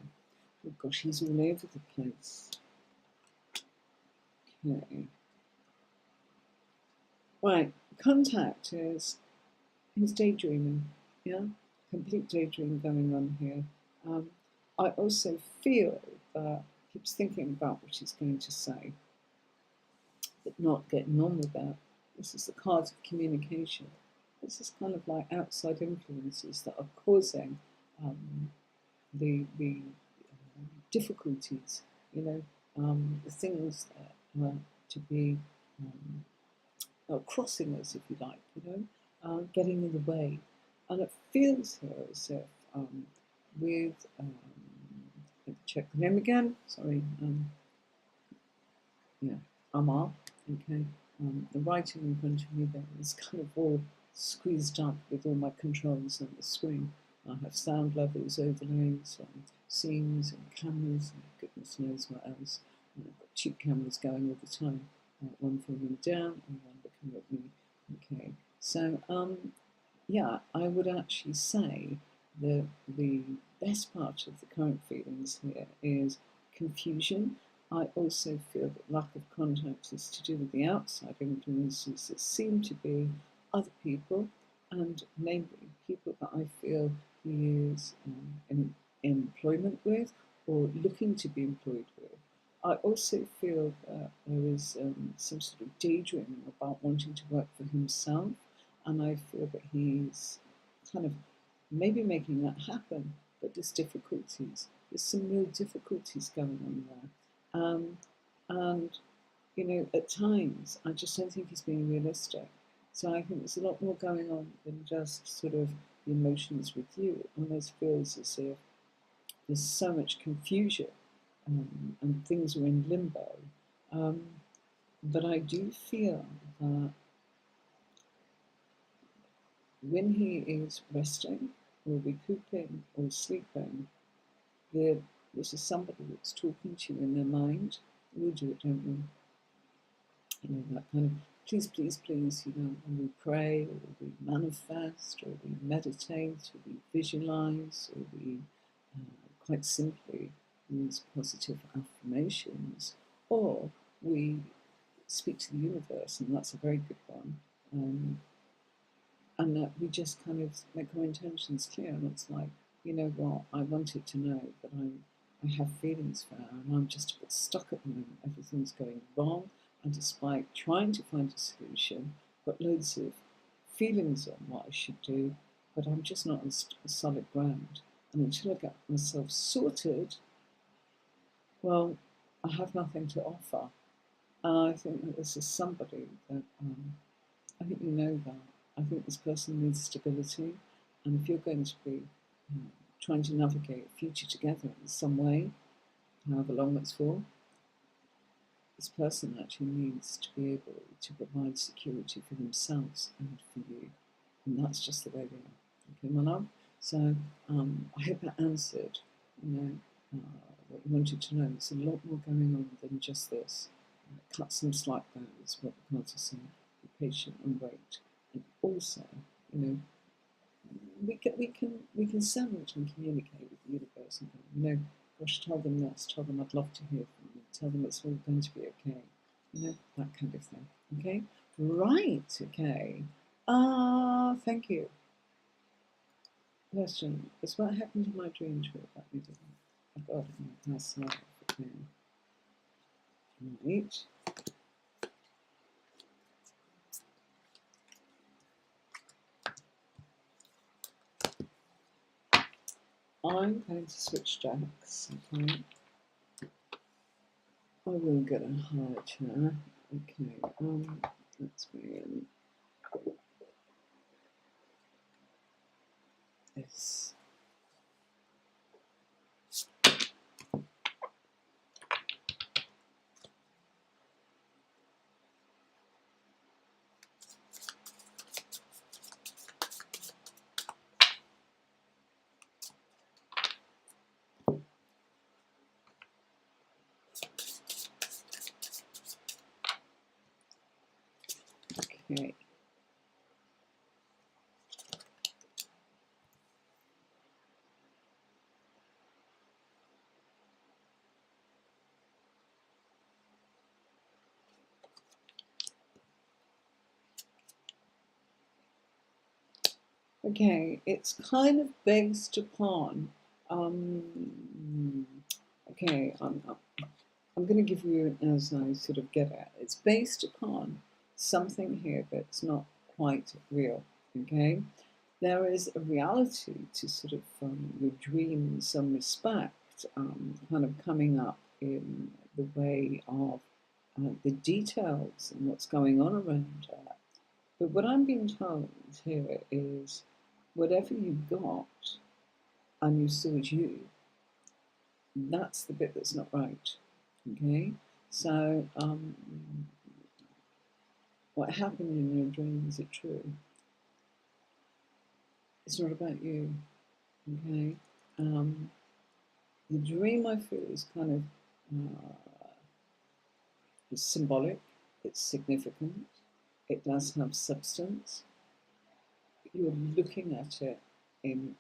Oh gosh, he's all over the place. Okay. Right, contact is, he's daydreaming, yeah? Complete daydream going on here. I also feel that he keeps thinking about what he's going to say, but not getting on with that. This is the cards of communication. This is kind of like outside influences that are causing the difficulties, you know, the things that are to be crossing us, if you like, you know, getting in the way. And it feels here as if with, let me check the name again, sorry, yeah, Amar, okay, the writing in front of me there is kind of all squeezed up with all my controls on the screen. I have sound levels, overlays, scenes and cameras, and goodness knows what else. And I've got 2 cameras going all the time, one filming down and one looking at me. Okay, so yeah, I would actually say that the best part of the current feelings here is confusion. I also feel that lack of contact is to do with the outside influences that seem to be other people, and namely people that I feel he is in employment with or looking to be employed with. I also feel that there is some sort of daydreaming about wanting to work for himself, and I feel that he's kind of maybe making that happen, but there's difficulties. There's some real difficulties going on there. And, you know, at times, I just don't think he's being realistic. So I think there's a lot more going on than just sort of the emotions with you. It almost feels as if there's so much confusion and things are in limbo. Um, but I do feel that when he is resting or recouping or sleeping, this is somebody that's talking to you in their mind. We all do it, don't we? You know, that kind of please, please, please, you know, when we pray or we manifest or we meditate or we visualize or we quite simply use positive affirmations, or we speak to the universe, and that's a very good one. And that we just kind of make our intentions clear, and it's like, you know what, I wanted to know, but I have feelings for her, and I'm just a bit stuck at the moment. Everything's going wrong, and despite trying to find a solution, I've got loads of feelings on what I should do, but I'm just not on solid ground. And until I get myself sorted, well, I have nothing to offer. And I think that this is somebody that I think you know that. I think this person needs stability, and if you're going to be trying to navigate a future together in some way, however long it's for, this person actually needs to be able to provide security for themselves and for you, and that's just the way they are. Okay, my love. So I hope that answered, you know, what you wanted to know. There's a lot more going on than just this. Cut some slack there is what the cards are saying. Be patient and wait. And also, you know, we can sandwich and communicate with the universe and go, you know, gosh, tell them this, tell them I'd love to hear from you, tell them it's all going to be okay. You know, that kind of thing. Okay? Right, okay. Thank you. Question. Is what happened to my dream true about me? I got it in my past life. Okay. Right. I'm going to switch decks. Okay. I will get a higher chair. Okay. Let's begin this. Okay. Okay, it's kind of based upon. Um, okay, I'm going to give you as I sort of get at. It's based upon something here that's not quite real. Okay, there is a reality to sort of your dream in some respect, kind of coming up in the way of the details and what's going on around her. But what I'm being told here is whatever you got and you saw as you, that's the bit that's not right. Okay? So, what happened in your dream, is it true? It's not about you. Okay? The dream, I feel, is kind of it's symbolic, it's significant, it does have substance. You're looking at it in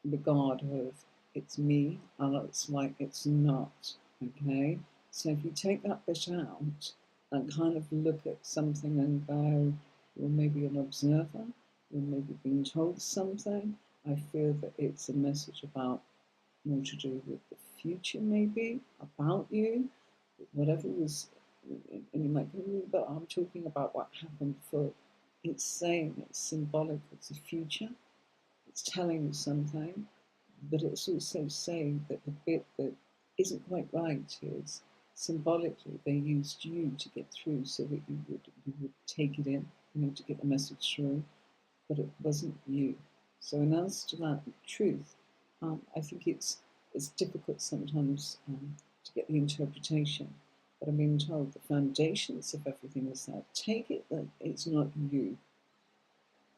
regard of it's me and it's like it's not. Okay, so if you take that bit out and kind of look at something and go, you're maybe an observer, you're maybe being told something, I feel that it's a message about more to do with the future, maybe, about you, whatever was, and you might go, "Oh, but I'm talking about what happened before." It's saying it's symbolic of the future, it's telling you something, but it's also saying that the bit that isn't quite right is symbolically they used you to get through so that you would take it in, to get the message through, but it wasn't you. So in answer to that truth, I think it's difficult sometimes to get the interpretation. But I'm being told the foundations of everything is that. Take it that it's not you,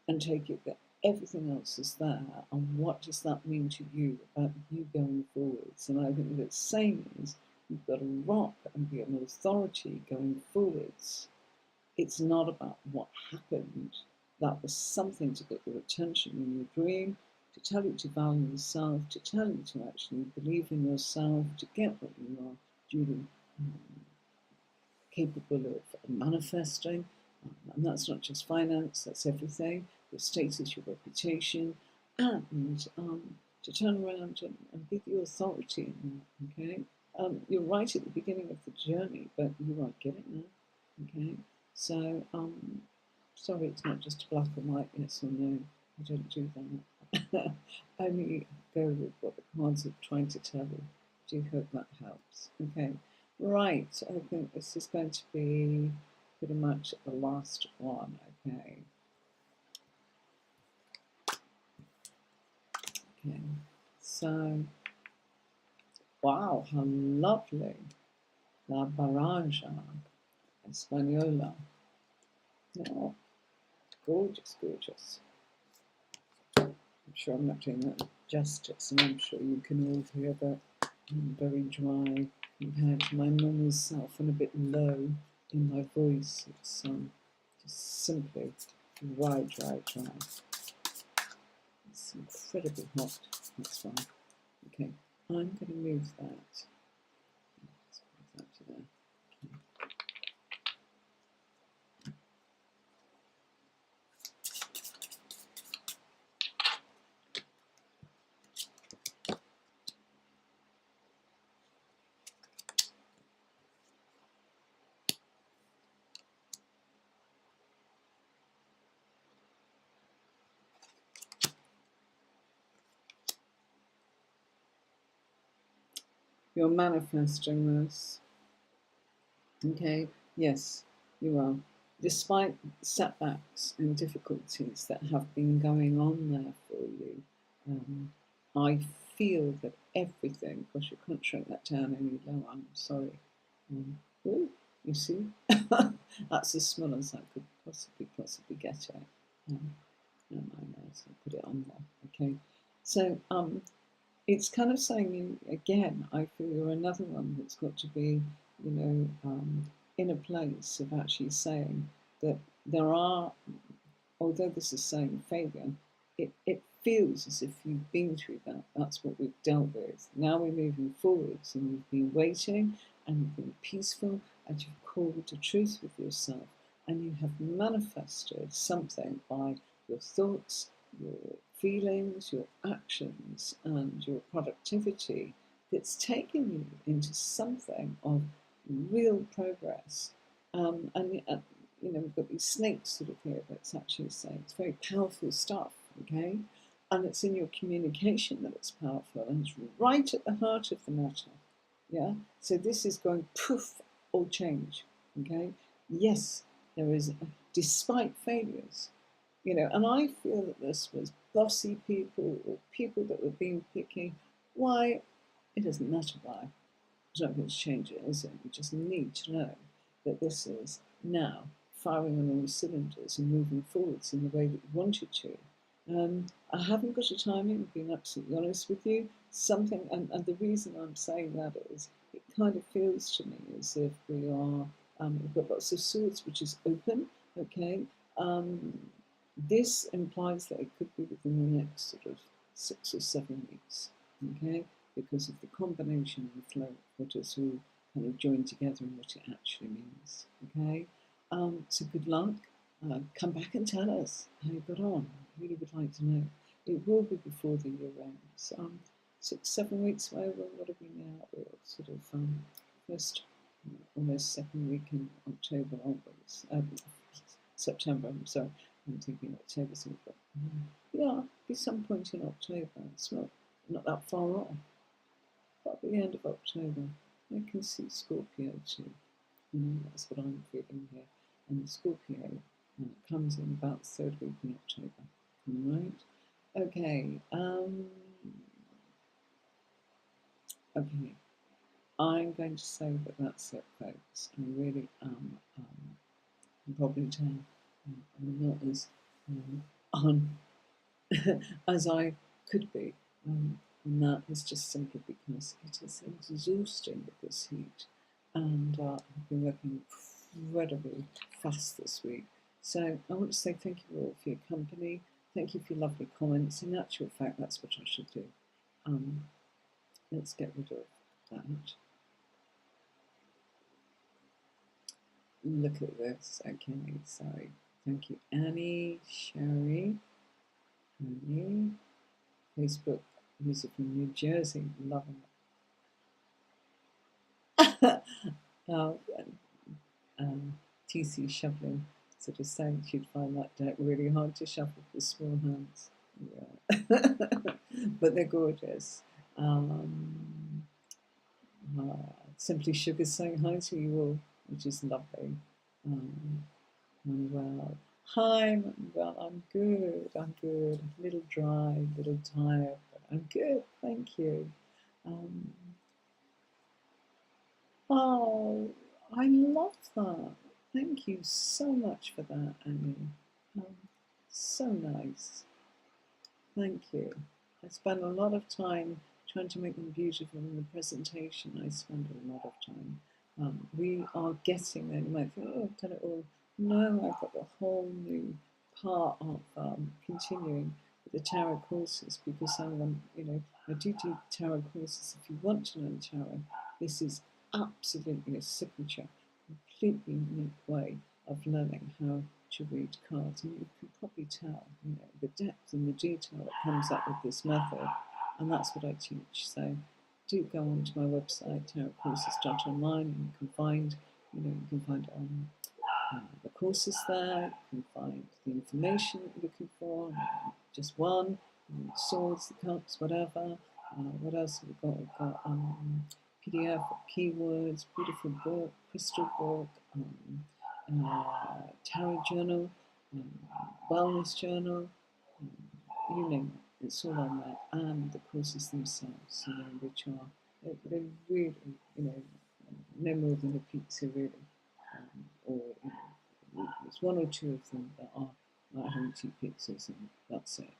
and take it that everything else is there. And what does that mean to you about you going forwards? And I think what it's saying is you've got to rock and be an authority going forwards. It's not about what happened. That was something to get your attention in your dream, to tell you to value yourself, to tell you to actually believe in yourself, to get what you are duly capable of manifesting. And that's not just finance, that's everything, your status, your reputation, and to turn around and be the authority in that, okay? You're right at the beginning of the journey, but you won't get it now, okay? So, sorry, it's not just black and white, yes or no. I don't do that. Only go with what the cards are trying to tell you. Do hope that helps. Okay, right. I think this is going to be pretty much the last one. Okay. Okay. So, wow, how lovely. La Baraja Española. Oh, gorgeous, gorgeous. I'm sure I'm not doing that justice, and I'm sure you can all hear that I'm very dry compared to my normal self and a bit low in my voice. It's just simply dry, dry, dry. It's incredibly hot. That's fine. Okay, I'm going to move that. Let's move that to there. Okay. You're manifesting this. Okay, yes, you are. Despite setbacks and difficulties that have been going on there for you, I feel that everything, gosh, you can't shrink that down any lower, I'm sorry. Ooh, you see, that's as small as I could possibly get it. No, so I'll put it on there, okay. So, it's kind of saying you again. I feel you're another one that's got to be, in a place of actually saying that there are, although this is saying failure, it feels as if you've been through that. That's what we've dealt with. Now we're moving forwards, and you've been waiting, and you've been peaceful, and you've called the truth with yourself, and you have manifested something by your thoughts, your feelings, your actions, and your productivity that's taken you into something of real progress. We've got these snakes sort of here that's actually saying it's very powerful stuff, okay? And it's in your communication that it's powerful, and it's right at the heart of the matter, yeah? So this is going poof, all change, okay? Yes, there is, despite failures, and I feel that this was bossy people or people that were being picky. Why? It doesn't matter why. There's not going to change it, is it? You just need to know that this is now firing on all cylinders and moving forwards in the way that you wanted to. I haven't got a timing, being absolutely honest with you. Something, and the reason I'm saying that is it kind of feels to me as if we've got lots of swords, which is open, okay? This implies that it could be within the next sort of 6 or 7 weeks, okay? Because of the combination and the flow of what it's all kind of joined together and what it actually means, okay? So good luck. Come back and tell us how you got on. I really would like to know. It will be before the year ends. 6, 7 weeks away. Well, what are we now? We're sort of first, almost second week in October onwards. September, I'm sorry. I'm thinking October, but yeah, be some point in October. It's not that far off. But at the end of October, I can see Scorpio too. That's what I'm feeling here. And Scorpio comes in about the third week in October. All right. Okay. Okay. I'm going to say that that's it, folks. I really am. Probably tell I'm not as on as I could be. And that is just simply because it is exhausting with this heat. And I've been working incredibly fast this week. So I want to say thank you all for your company. Thank you for your lovely comments. In actual fact, that's what I should do. Let's get rid of that. Look at this. Okay, sorry. Thank you, Annie, Sherry, Annie, Facebook user from New Jersey, loving it. TC shoveling, sort of saying she'd find that deck really hard to shuffle with small hands. Yeah. But they're gorgeous. Simply Sugar saying hi to you all, which is lovely. Manuel. Hi, Manuel. I'm good. I'm good. A little dry, a little tired, but I'm good. Thank you. Oh, I love that. Thank you so much for that, Annie. So nice. Thank you. I spend a lot of time trying to make them beautiful in the presentation. I spend a lot of time. We are getting there. You might think, oh, I've done it all. No, I've got a whole new part of continuing with the tarot courses, because some of them, I do tarot courses. If you want to learn tarot, this is absolutely a signature, completely unique way of learning how to read cards. And you can probably tell, the depth and the detail that comes up with this method, and that's what I teach. So do go onto my website, tarotcourses.online, and you can find, the courses there. You can find the information that you're looking for, just one, swords, the cups, whatever. What else have we got? We've got PDF, keywords, beautiful book, crystal book, tarot journal, wellness journal, you name it, it's all on there, and the courses themselves, which are, they're really, no more than a pizza, really, or there's one or two of them that are like having two pizzas, and that's it.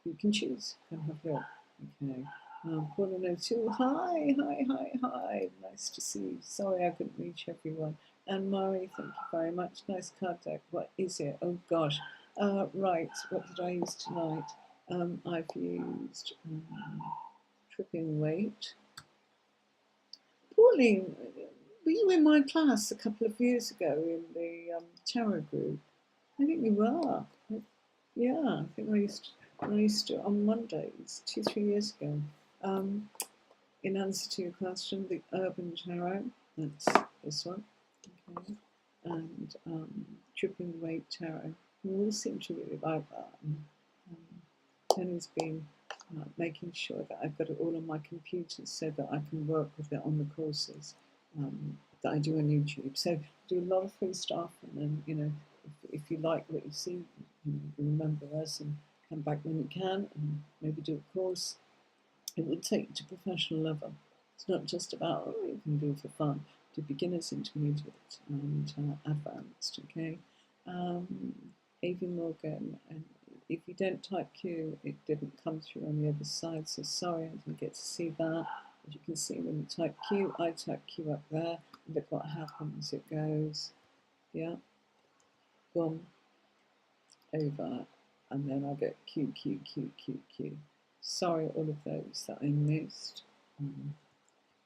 You can choose and have a look. Okay. Pauline O'Toole, hi, nice to see you. Sorry I couldn't reach everyone. And Mari, thank you very much. Nice card deck. What is it? Oh gosh. Right, what did I use tonight? I've used Tripping Weight. Pauline, were you in my class a couple of years ago in the tarot group? I think you were. Yeah, I think I used to on Mondays 2-3 years ago. In answer to your question, the Urban Tarot, that's this one, okay, and Tripping Weight Tarot. We all seem to really like that. Penny's been making sure that I've got it all on my computer so that I can work with it on the courses that I do on YouTube. So I do a lot of free stuff, and then, if you like what you see, remember us and come back when you can, and maybe do a course. It will take you to professional level. It's not just about, you can do for fun. Do beginners, intermediate, and advanced, okay? Avi Morgan, and if you don't type Q, it didn't come through on the other side, so sorry I didn't get to see that. As you can see, when you type Q, I type Q up there, and look what happens. It goes, yeah, boom, over, and then I get Q, Q, Q, Q, Q. Sorry, all of those that I missed.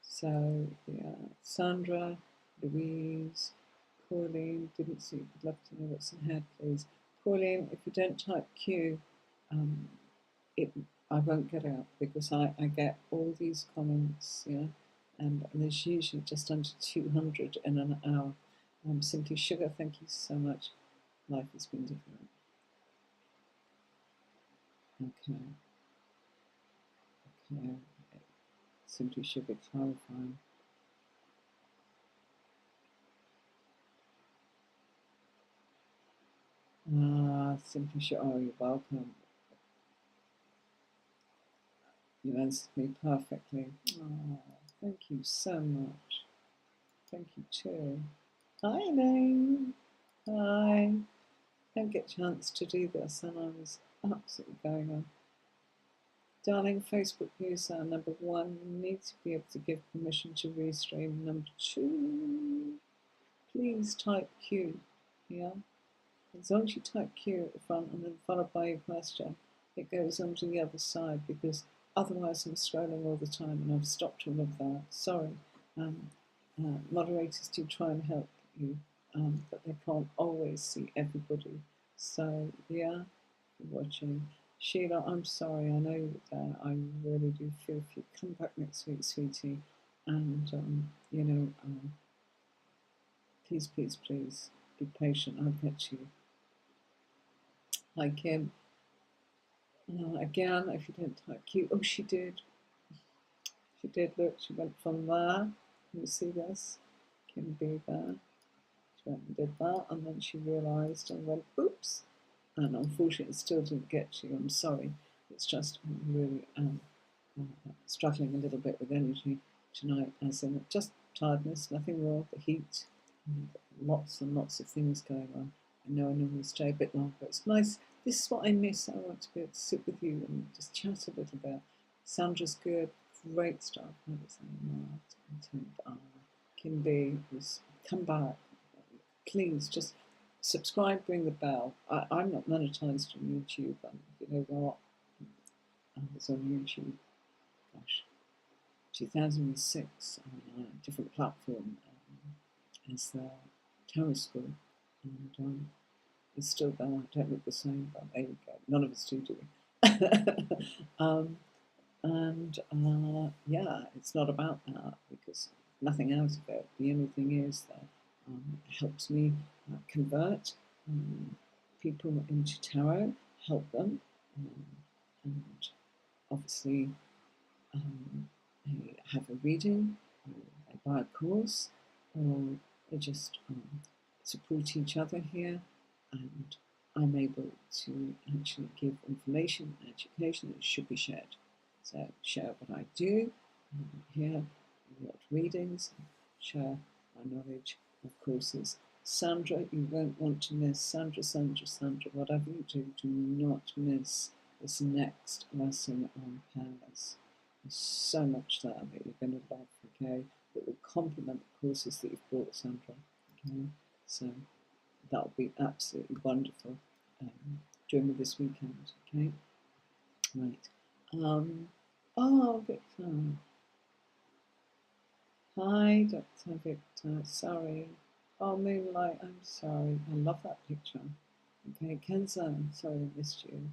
So, yeah, Sandra, Louise, Pauline, didn't see, would love to know what's ahead, please. Pauline, if you don't type Q, I won't get out because I get all these comments, yeah, and there's usually just under 200 in an hour. Simply Sugar, thank you so much. Life has been different. Okay, okay. Simply Sugar clarifying. Simply Sugar, oh, you're welcome. You answered me perfectly. Oh, thank you so much. Thank you too. Hi, Elaine. Hi. Don't get a chance to do this, and I was absolutely going on. Darling Facebook user, number one, you need to be able to give permission to restream. Number two, please type Q. Yeah? As long as you type Q at the front and then followed by your question, it goes on to the other side, because otherwise I'm scrolling all the time and I've stopped all of that. Sorry. Moderators do try and help you, but they can't always see everybody. So, yeah, you're watching. Sheila, I'm sorry, I know that I really do feel for you. Come back next week, sweetie. And, please, please, please be patient. I'll get you. Hi, Kim. Again, if you don't type Q, oh, she did. She did, look, she went from there. Can you see this? Kim B there. She went and did that, and then she realised and went, oops. And unfortunately, it still didn't get you. I'm sorry. It's just I'm really struggling a little bit with energy tonight, as in just tiredness, nothing wrong, the heat, and lots and lots of things going on. I know I normally stay a bit longer. It's nice. This is what I miss. I want to be able to sit with you and just chat a little bit. Sandra's good, great stuff. Kim B was come back. Please just subscribe, ring the bell. I'm not monetized on YouTube, and you know what? I was on YouTube, gosh, 2006 on a different platform as the Tarot School, and it's still there. I don't look the same, but there you go. None of us do yeah, it's not about that, because nothing out of it. The only thing is that it helps me convert people into tarot, help them, and obviously they have a reading, or they buy a course, or they just support each other here, and I'm able to actually give information and education that should be shared. So share what I do here, what readings, share my knowledge of courses. Sandra, you won't want to miss. Sandra, whatever you do, do not miss this next lesson on pairs. There's so much there that you're going to love, okay, that will complement the courses that you've bought, Sandra, okay? So that'll be absolutely wonderful during this weekend, okay? Right. Oh, Victor. Hi, Dr. Victor. Sorry. Oh, Moonlight, I'm sorry. I love that picture. Okay, Kenza, I'm sorry I missed you.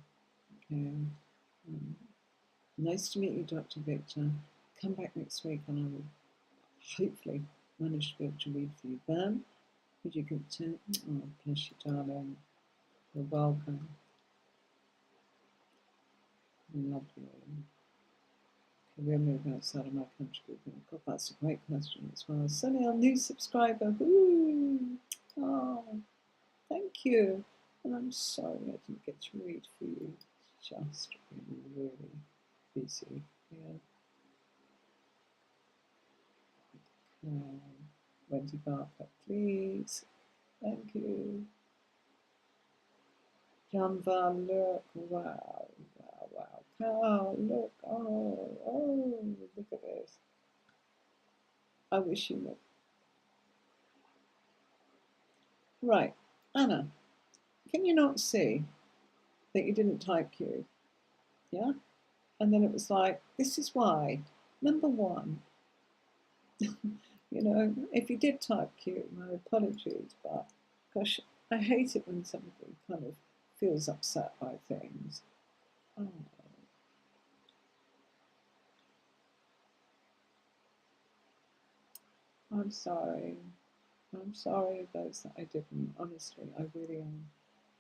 Okay. Nice to meet you, Dr. Victor. Come back next week and I will hopefully manage to be able to read for you. Ben, would you give 10? Oh, bless you, darling. You're welcome. Lovely. Career move outside of my country. God, that's a great question as well. Sunny, our new subscriber. Woo! Oh, thank you. And I'm sorry I didn't get to read for you. It's just been really busy. Yeah. Wendy Barker, please. Thank you. Janva, look. Wow. Wow, wow. Oh, look. Oh, look at this. I wish you would. Right. Anna, can you not see that you didn't type Q? Yeah? And then it was like, this is why. Number one, you know, if you did type Q, my apologies, but gosh, I hate it when somebody kind of feels upset by things. Oh, I'm sorry. I'm sorry, those that I didn't. Honestly, I really am.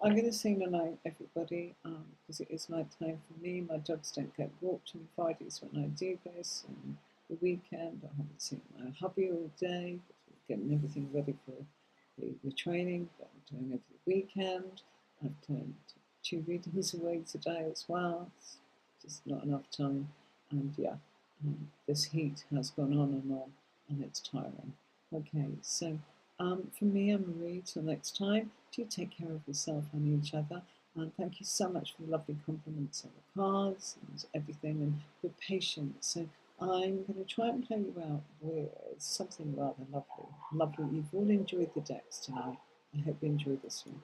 I'm going to sing tonight, everybody, because it is night time for me. My dogs don't get walked on Fridays when I do this, and the weekend I haven't seen my hubby all day because we're getting everything ready for the training that I'm doing over the weekend. I've turned 2 readings away today as well. It's just not enough time, and yeah, this heat has gone on, and it's tiring. Okay, so from me and Marie, till next time, do take care of yourself and each other. And thank you so much for the lovely compliments on the cards and everything and your patience. So I'm going to try and play you out with something rather lovely. Lovely. You've all enjoyed the decks tonight. I hope you enjoyed this one.